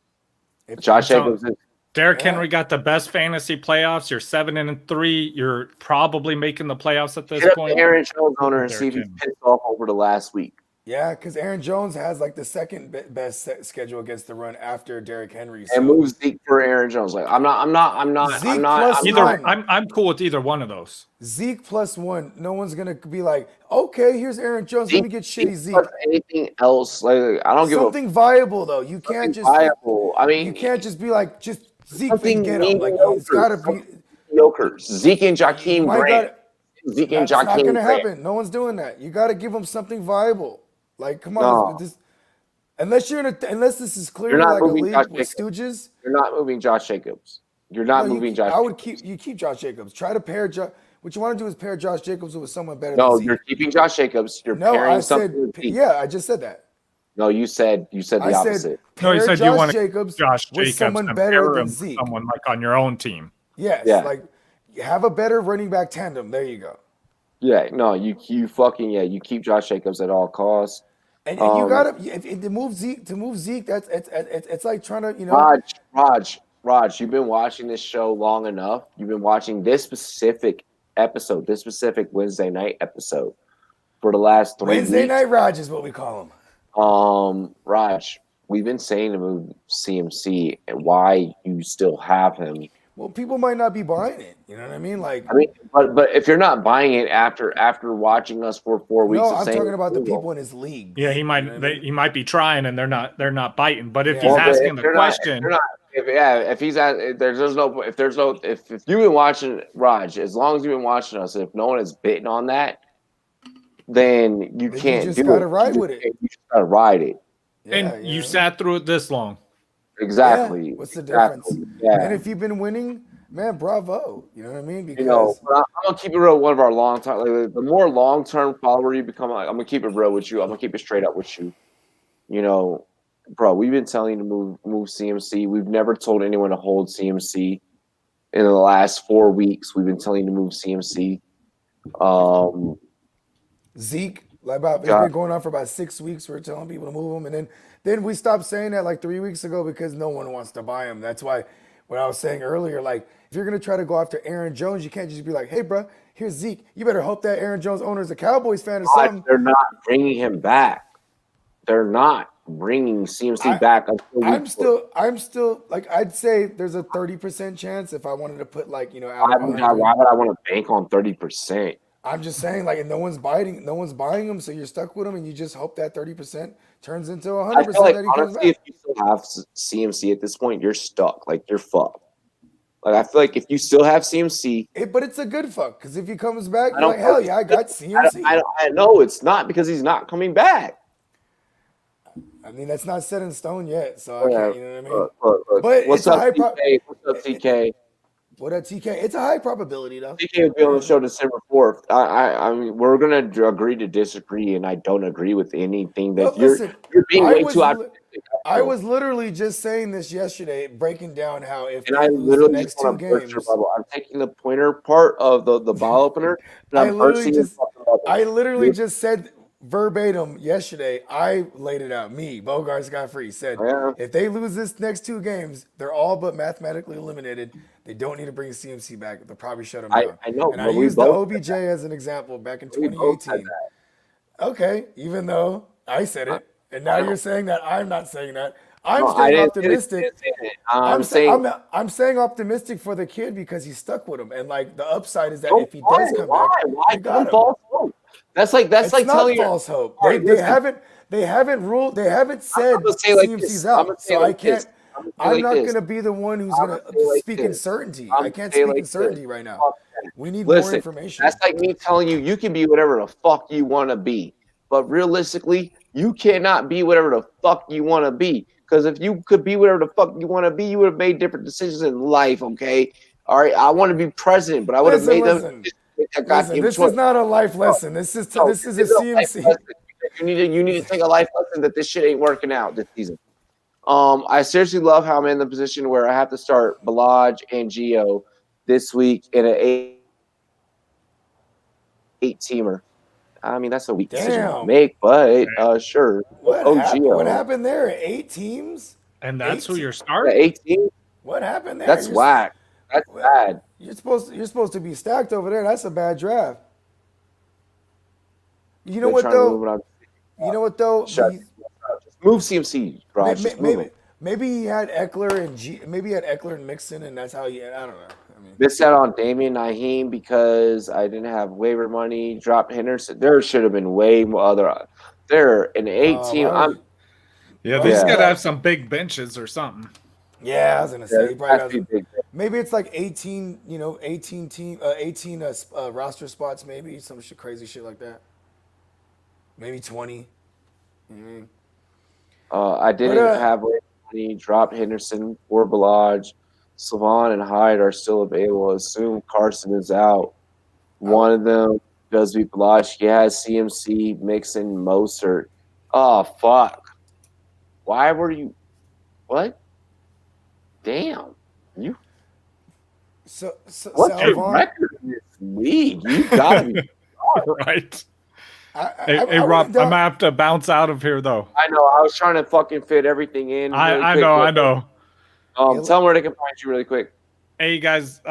Josh Jacobs is Derrick Henry got the best fantasy playoffs. You're 7-3. You're probably making the playoffs at this point. Aaron Jones owner and see if he's pissed off over the last week. Yeah, because Aaron Jones has like the second best schedule against the run after Derrick Henry. So. And move Zeke for Aaron Jones. Like I'm cool with either one of those. Zeke +1. No one's gonna be like, okay, here's Aaron Jones. Let me get shitty Zeke. Anything else? Like I don't give something viable though. You can't just viable. I mean, you can't just be like just Zeke and get him. Like it's gotta be mediocre. Zeke and Jakeem Grant. Zeke and Jakeem. That's not gonna happen. No one's doing that. You got to give him something viable. Like, come on, unless this is clearly like a league with stooges. You're not moving Josh Jacobs. You're not moving Josh. I would keep Josh Jacobs. Try to pair. What you want to do is pair Josh Jacobs with someone better. No, than Zeke. You're keeping Josh Jacobs. You're pairing something. Yeah, I just said that. No, you said the opposite. No, you said you want Jacobs Josh with Jacobs someone better than Zeke. Someone like on your own team. Yes, like you have a better running back tandem. There you go. Yeah, no, you keep Josh Jacobs at all costs. And you gotta to move Zeke. That's it's like trying to Raj, you've been watching this show long enough. You've been watching this specific episode, this specific Wednesday night episode for the last 3 weeks. Wednesday night Raj is what we call him. Raj, we've been saying to move CMC and why you still have him. Well, people might not be buying it. You know what I mean? But if you're not buying it after watching us for 4 weeks, no, I'm talking about the people in his league. Yeah, he might be trying and they're not biting. But if he's asking the question, if you've been watching Raj, as long as you've been watching us, if no one is bitten on that, then you can't. You just gotta ride with it. You just gotta ride it. And you sat through it this long. Exactly. Yeah. What's the difference? Yeah. And if you've been winning, man, bravo. You know what I mean? Because I'm gonna keep it real. One of our long time, the more long term follower you become, I'm gonna keep it real with you. I'm gonna keep it straight up with you. You know, bro, we've been telling you to move CMC. We've never told anyone to hold CMC. In the last 4 weeks, we've been telling you to move CMC. Zeke, it's been going on for about 6 weeks. We're telling people to move him, and then we stopped saying that like 3 weeks ago because no one wants to buy him. That's why what I was saying earlier, like if you're gonna try to go after Aaron Jones, you can't just be like, hey, bro, here's Zeke. You better hope that Aaron Jones owner is a Cowboys fan or something. They're not bringing him back. They're not bringing CMC back. I'm still like I'd say there's a 30% chance if I wanted to put like why would I want to bank on 30%? I'm just saying, like, and no one's buying them, so you're stuck with them, and you just hope that 30% turns into 100% that he comes back. If you still have CMC at this point, you're stuck. Like, you're fucked. Like, I feel like if you still have CMC, but it's a good fuck because if he comes back, you're like, hell yeah, I got CMC. I know it's not because he's not coming back. I mean, that's not set in stone yet, so I can't, you know what I mean. Look. But what's up, TK? What's up, TK? What a TK! It's a high probability though. TK will be on the show December 4th. I mean, we're gonna agree to disagree, and I don't agree with anything that you're being way too optimistic. I was literally just saying this yesterday, breaking down how if I literally the next 2 games, I'm taking the pointer part of the ball opener, and I literally just said verbatim yesterday. I laid it out. Me, Bogart Scott Free said, if they lose this next 2 games, they're all but mathematically eliminated. They don't need to bring CMC back. They'll probably shut him down. I know. And I used the OBJ as an example back in 2018. Okay, even though I said it, and now you're saying that I'm not saying that. I'm staying optimistic. I'm saying optimistic for the kid because he's stuck with him, and like the upside is that if he does come back, you got him. That's like telling false hope. They haven't said CMC's out, so I can't. I'm not going to be the one who's going to speak in certainty. I can't speak in certainty right now. We need more information. That's like me telling you can be whatever the fuck you want to be. But realistically, you cannot be whatever the fuck you want to be. Because if you could be whatever the fuck you want to be, you would have made different decisions in life, okay? All right, I want to be president, but I would have made them. This is not a life lesson. This is a CMC. You need to take a life lesson that this shit ain't working out this season. I seriously love how I'm in the position where I have to start Balaj and Gio this week in an eight-teamer. I mean, that's a weak decision to Damn. make, but sure. What Oh, happened? What Gio. happened there? 8 teams? And that's Eight. who you're Yeah, starting? 18. What happened there? That's whack. That's bad. You're supposed to be stacked over there. That's a bad draft. You know They're what trying to move though? it on. You know what though? Shut. Just move CMC, bro. Just move him. Maybe he had Eckler and maybe he had Eckler and Mixon, and that's how he. I don't know. I mean, Missed out on Damian Naheem because I didn't have waiver money. Dropped Henderson. There should have been way more other. They're an 18. Yeah, these got to have some big benches or something. Yeah, I was gonna say he probably big. maybe it's like 18. 18 roster spots, maybe some crazy shit like that. Maybe 20. Mm-hmm. I didn't have waiver money. Dropped Henderson or Balaj. Savon and Hyde are still available. Assume Carson is out. One of them does be Balaj. He has CMC, Mixon, Mostert. Oh, fuck. Why were you what? Damn. What's your record in this league? You gotta be right. Hey, Rob, I'm gonna have to bounce out of here though. I know. I was trying to fucking fit everything in. I know. Tell them where they can find you really quick. Hey guys,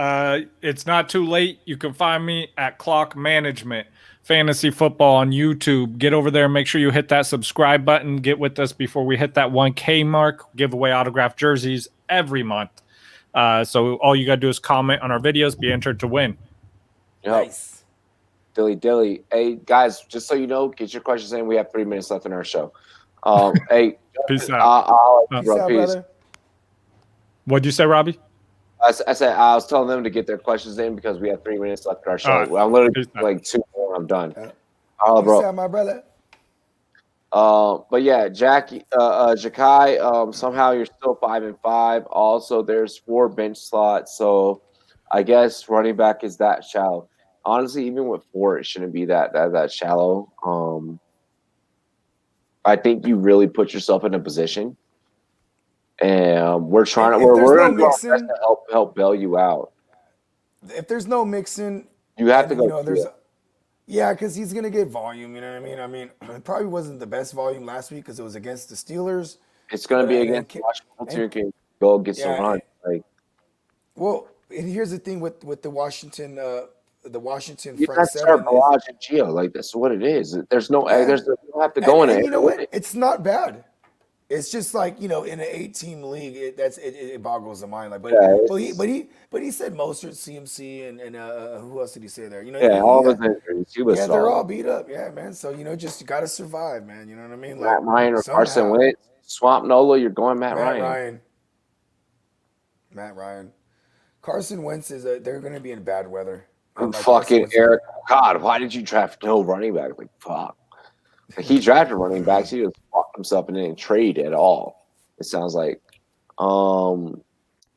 it's not too late. You can find me at Clock Management Fantasy Football on YouTube. Get over there. Make sure you hit that subscribe button. Get with us before we hit that 1K mark. Give away autographed jerseys every month. So all you got to do is comment on our videos. Be entered to win. Yep. Nice. Dilly. Hey, guys, just so you know, get your questions in. We have 3 minutes left in our show. Hey, peace out. Peace out, brother. What'd you say, Robbie? I said I was telling them to get their questions in because we have 3 minutes left in our show. I'm literally like 2 more. I'm done. Bro. Peace out, my brother. But yeah, Jakai, somehow you're still 5-5. Also, there's 4 bench slots, so I guess running back is that shallow. Honestly, even with 4, it shouldn't be that shallow. I think you really put yourself in a position, and we're trying to to help bail you out. If there's no Mixon, you have to go. Yeah, because he's gonna get volume. You know what I mean? It probably wasn't the best volume last week because it was against the Steelers. It's gonna be against Washington. You can go get some run. Well, and here's the thing with the Washington you front seven. Balaj and Gio, like that's what it is. There's no. You don't have to go in it. You know what? It's not bad. It's just like in an 8-team league, it boggles the mind. Like, but he said Mostert, CMC, and who else did he say there? All of his injuries. They're all beat up. Yeah, man. So just you got to survive, man. You know what I mean? Matt Ryan or Carson Wentz, Swamp Nola. You're going Matt Ryan. Carson Wentz they're going to be in bad weather. Fucking Eric. God, why did you draft no running back? Like, fuck. He drafted running backs. He just fucked himself and didn't trade at all. It sounds like.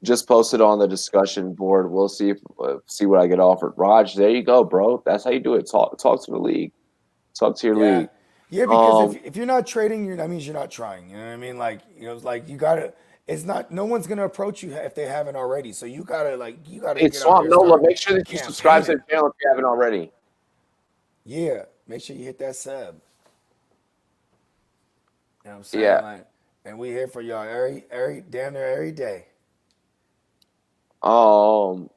Just posted on the discussion board. We'll see see what I get offered. Raj, there you go, bro. That's how you do it. Talk to the league. Talk to your league. Yeah, because if you're not trading, that means you're not trying. You know what I mean? Like you gotta. It's not. No one's gonna approach you if they haven't already. So you gotta. It's Swamp Nola. Make sure that you subscribe to the channel if you haven't already. Yeah, make sure you hit that sub. You know what I'm saying? Yeah. And we here for y'all damn near every day. But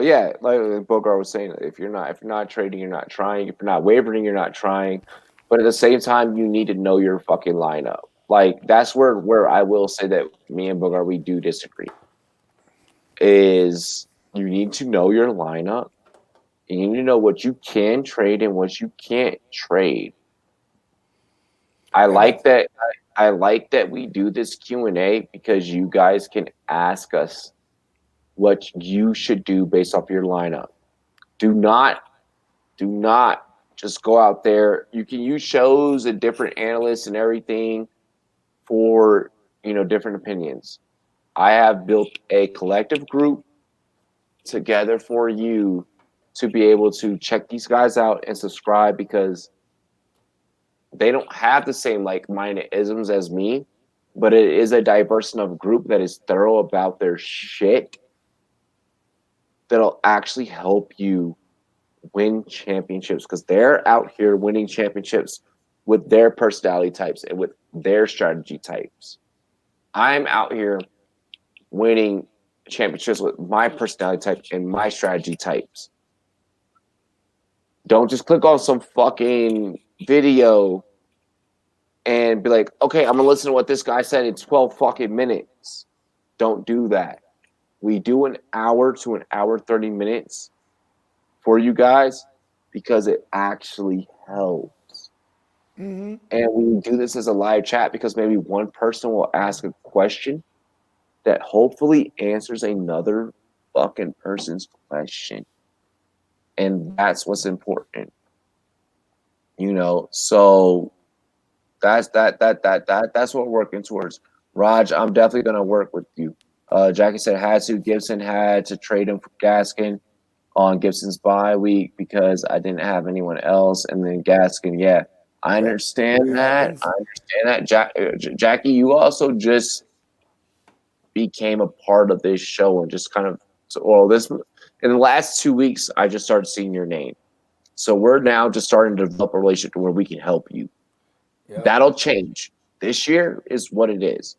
yeah, like Bogart was saying, if you're not trading, you're not trying. If you're not wavering, you're not trying. But at the same time, you need to know your fucking lineup. Like that's where I will say that me and Bogart we do disagree. Is you need to know your lineup. You need to know what you can trade and what you can't trade. I like that. I like that we do this Q&A because you guys can ask us what you should do based off your lineup. Do not just go out there. You can use shows and different analysts and everything for different opinions. I have built a collective group together for you to be able to check these guys out and subscribe because they don't have the same like-minded isms as me, but it is a diverse enough group that is thorough about their shit that'll actually help you win championships because they're out here winning championships with their personality types and with their strategy types. I'm out here winning championships with my personality type and my strategy types. Don't just click on some fucking video and be like, okay, I'm gonna listen to what this guy said in 12 fucking minutes. Don't do that. We do an hour to an hour 30 minutes for you guys because it actually helps. Mm-hmm. And we do this as a live chat because maybe one person will ask a question that hopefully answers another fucking person's question. And that's what's important. You know, so that's what we're working towards. Raj, I'm definitely gonna work with you. Jackie said had to. Gibson had to trade him for Gaskin on Gibson's bye week because I didn't have anyone else. And then Gaskin, yeah, I understand that. I understand that. Jackie, you also just became a part of this show and just kind of in the last 2 weeks, I just started seeing your name. So we're now just starting to develop a relationship where we can help you. Yep. That'll change. This year is what it is.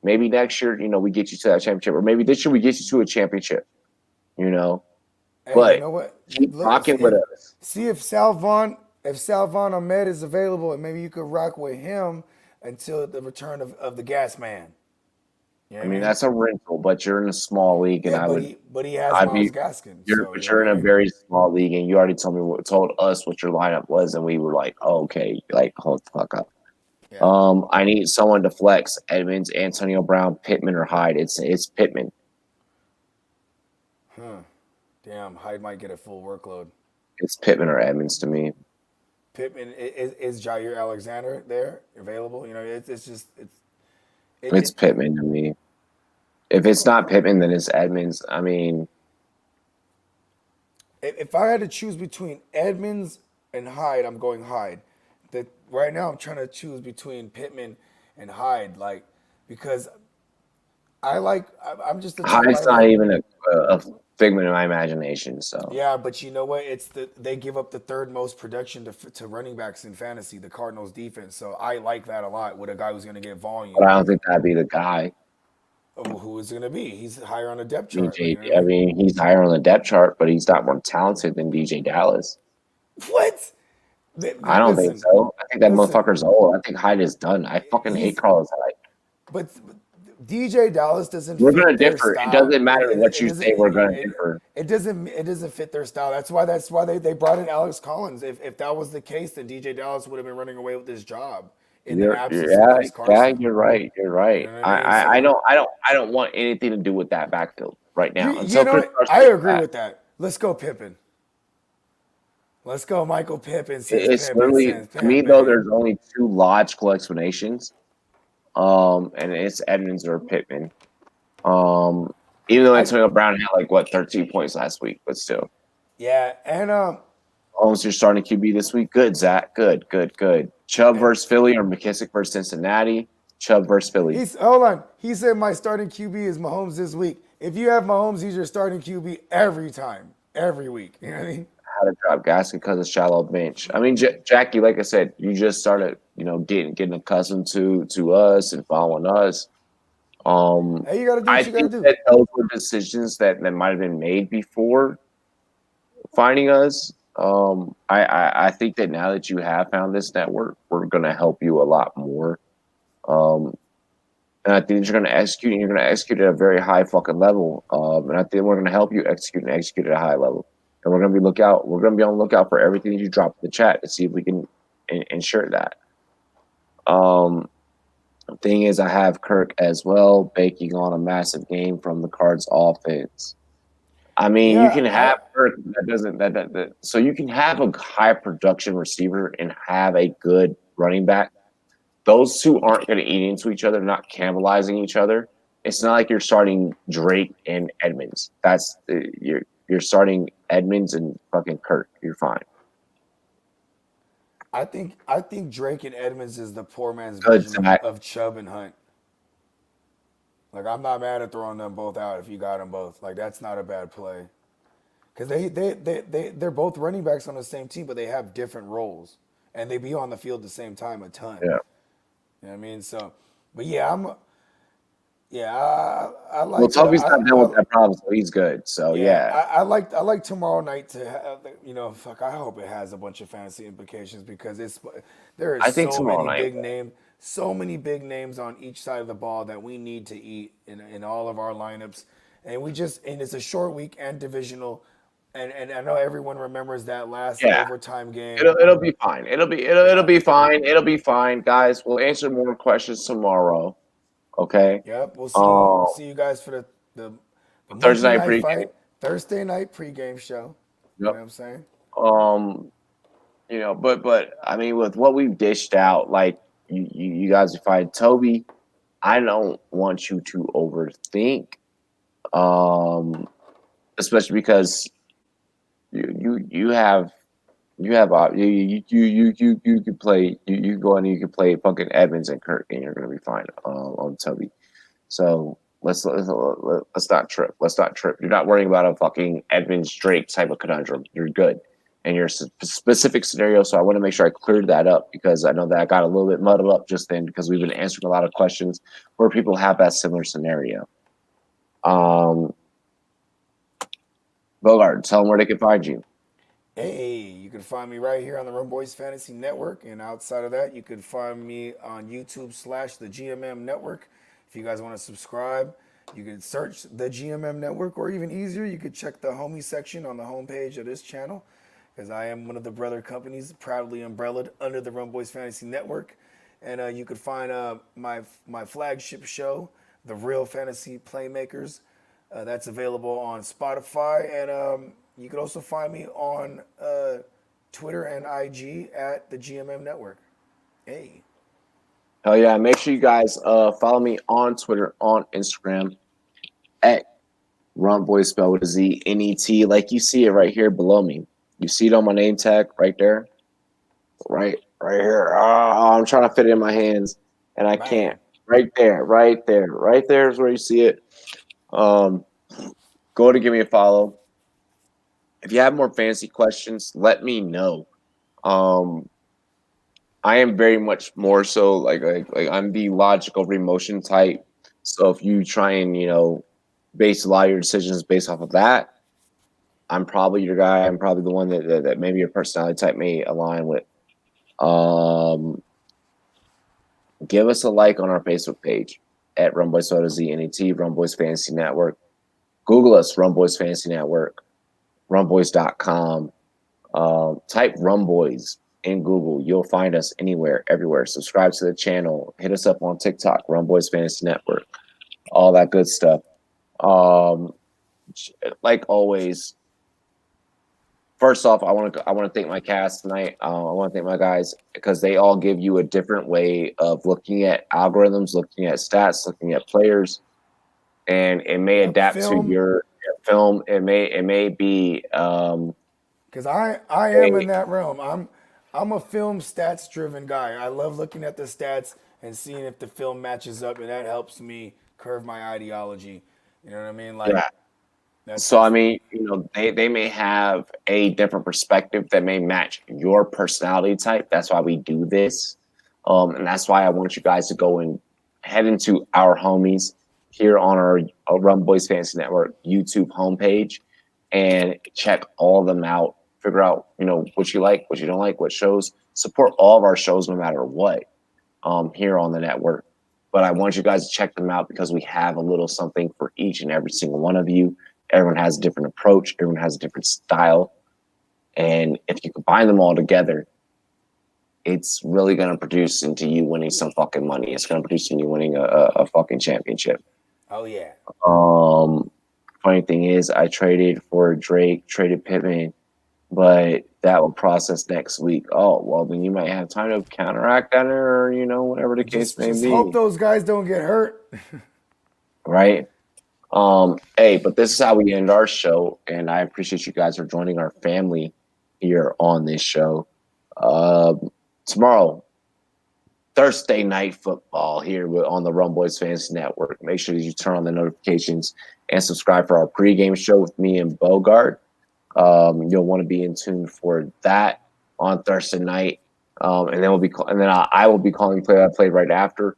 Maybe next year, we get you to that championship, or maybe this year we get you to a championship. Hey, but you know what? Keep rocking with us. See if Salvan Ahmed is available, and maybe you could rock with him until the return of the Gas Man. You know I mean, that's a rental, but you're in a small league, and but he has Miles Gaskin. You're in a very small league, and you already told us what your lineup was, and we were like, oh, okay, like hold the fuck up. Yeah. I need someone to flex Edmonds, Antonio Brown, Pittman, or Hyde. It's Pittman. Damn, Hyde might get a full workload. It's Pittman or Edmonds to me. Pittman is Jair Alexander there available? It's Pittman to me. If it's not Pittman, then it's Edmonds. I mean, if I had to choose between Edmonds and Hyde, I'm going Hyde. Right now, I'm trying to choose between Pittman and Hyde, because I'm just Hyde's not even a figment of my imagination. So yeah, but you know what? They give up the third most production to running backs in fantasy, the Cardinals defense. So I like that a lot with a guy who's going to get volume. But I don't think that'd be the guy. Well, who is it going to be? He's higher on the depth chart. I mean, he's higher on the depth chart, but he's not more talented than DJ Dallas. What? I don't think so. I think that motherfucker's old. I think Hyde is done. I fucking hate Carlos Hyde. But DJ Dallas doesn't. We're going to differ. It doesn't matter what you say. We're going to differ. It doesn't fit their style. That's why they brought in Alex Collins. If that was the case, then DJ Dallas would have been running away with his job. You're right. You're right. You know I don't want anything to do with that backfield right now. I agree with that. Let's go Pippen. Let's go Michael Pippen. It's really to me though. There's only two logical explanations, and it's Edmonds or Pittman. Even though Antonio Brown had 13 points last week, but still. Yeah, and Holmes, you're starting QB this week. Good, Zach. Good. Chubb versus Philly or McKissick versus Cincinnati. Chubb versus Philly. Hold on. He said my starting QB is Mahomes this week. If you have Mahomes, he's your starting QB every time, every week. You know what I mean? How to drop Gaskin because of shallow bench. I mean, Jackie, like I said, you just started, getting accustomed to us and following us. Hey, you gotta do what you gotta do. That those were decisions that might have been made before finding us. I think that now that you have found this network, we're going to help you a lot more. And I think that you're going to execute, and you're going to execute at a very high fucking level. And I think we're going to help you execute at a high level. And we're going to be We're going to be on the lookout for everything that you drop in the chat to see if we can ensure that. The thing is, I have Kirk as well baking on a massive game from the Cards offense. I mean, you can have Kirk so you can have a high production receiver and have a good running back. Those two aren't going to eat into each other, not cannibalizing each other. It's not like you're starting Drake and Edmonds. You're starting Edmonds and fucking Kirk. You're fine. I think Drake and Edmonds is the poor man's version of Chubb and Hunt. Like, I'm not mad at throwing them both out if you got them both. Like, that's not a bad play. Because they're both running backs on the same team, but they have different roles. And they be on the field at the same time a ton. Yeah. You know what I mean? So, but yeah, I like Well, Toby's not done with that problem, so he's good. So yeah. I like tomorrow night to have, fuck, I hope it has a bunch of fantasy implications because there is I think so tomorrow many night. big names, so many big names on each side of the ball that we need to eat in all of our lineups. And it's a short week and divisional. And I know everyone remembers that last overtime game. It'll be fine. It'll be fine. It'll be fine, guys. We'll answer more questions tomorrow. Okay. Yep, we'll see you guys for the Thursday night Monkey pregame. fight, Thursday night pregame show. You know what I'm saying? But I mean, with what we've dished out, like you guys are fine. Toby, I don't want you to overthink, especially because you could play you go and you can play fucking Evans and Kirk and you're gonna be fine on Toby. So let's not trip. Let's not trip. You're not worrying about a fucking Edmonds Drake type of conundrum. You're good. And your specific scenario. So I want to make sure I cleared that up because I know that I got a little bit muddled up just then because we've been answering a lot of questions where people have that similar scenario. Bogart, tell them where they can find you. Hey, you can find me right here on the Rumboyz Fantasy Network. And outside of that, you can find me on YouTube / the GMM Network. If you guys want to subscribe, you can search the GMM Network, or even easier, you could check the homie section on the homepage of this channel, because I am one of the brother companies proudly umbrellaed under the Rumboyz Fantasy Network. And you could find my flagship show, The Real Fantasy Playmakers. That's available on Spotify. And you can also find me on Twitter and IG at the GMM Network. Hey. Hell yeah. Make sure you guys follow me on Twitter, on Instagram, at Rumboyz, spelled with a Z, N-E-T, like you see it right here below me. You see it on my name tag right there? Right here. Oh, I'm trying to fit it in my hands, and I can't. Right there is where you see it. Go to give me a follow. If you have more fantasy questions, let me know. I am very much more so like I'm the logic over emotion type. So if you try and base a lot of your decisions based off of that, I'm probably your guy. I'm probably the one that maybe your personality type may align with. Give us a like on our Facebook page at Rumboyz ZNET, Rumboyz Fantasy Network. Google us, Rumboyz Fantasy Network, Rumboyz.com. Type Rumboyz in Google. You'll find us anywhere, everywhere. Subscribe to the channel. Hit us up on TikTok, Rumboyz Fantasy Network. All that good stuff. Like always, first off, I want to thank my cast tonight. I want to thank my guys because they all give you a different way of looking at algorithms, looking at stats, looking at players, and it may adapt to your film. It may be because I am in that realm. I'm a film stats driven guy. I love looking at the stats and seeing if the film matches up, and that helps me curve my ideology. You know what I mean? Like. Yeah. So I mean, they may have a different perspective that may match your personality type. That's why we do this, and that's why I want you guys to go and head into our homies here on our Rumboyz Fantasy Network YouTube homepage and check all of them out. Figure out what you like, what you don't like, what shows. Support all of our shows no matter what here on the network. But I want you guys to check them out because we have a little something for each and every single one of you. Everyone has a different approach. Everyone has a different style. And if you combine them all together, it's really going to produce into you winning some fucking money. It's going to produce in you winning a fucking championship. Oh, yeah. Funny thing is, I traded for Drake, traded Pittman, but that will process next week. Oh, well, then you might have time to counteract that or, whatever the case may be. Hope those guys don't get hurt. Right? Hey, but this is how we end our show, and I appreciate you guys for joining our family here on this show. Tomorrow, Thursday night football here on the Rumboyz Fantasy Network. Make sure that you turn on the notifications and subscribe for our pregame show with me and Bogart. You'll want to be in tune for that on Thursday night, and then I will be calling play-by-play right after.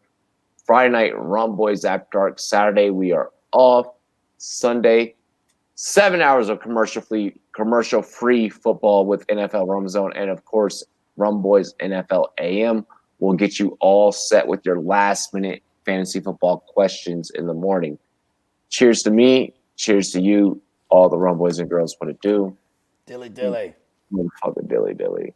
Friday night, Rumboyz After Dark. Saturday, we are off. Sunday, 7 hours of commercial-free football with NFL Rum Zone, and of course, Rumboyz NFL AM will get you all set with your last-minute fantasy football questions in the morning. Cheers to me. Cheers to you. All the Rumboyz and girls want to do. Dilly dilly. Motherfucker dilly dilly.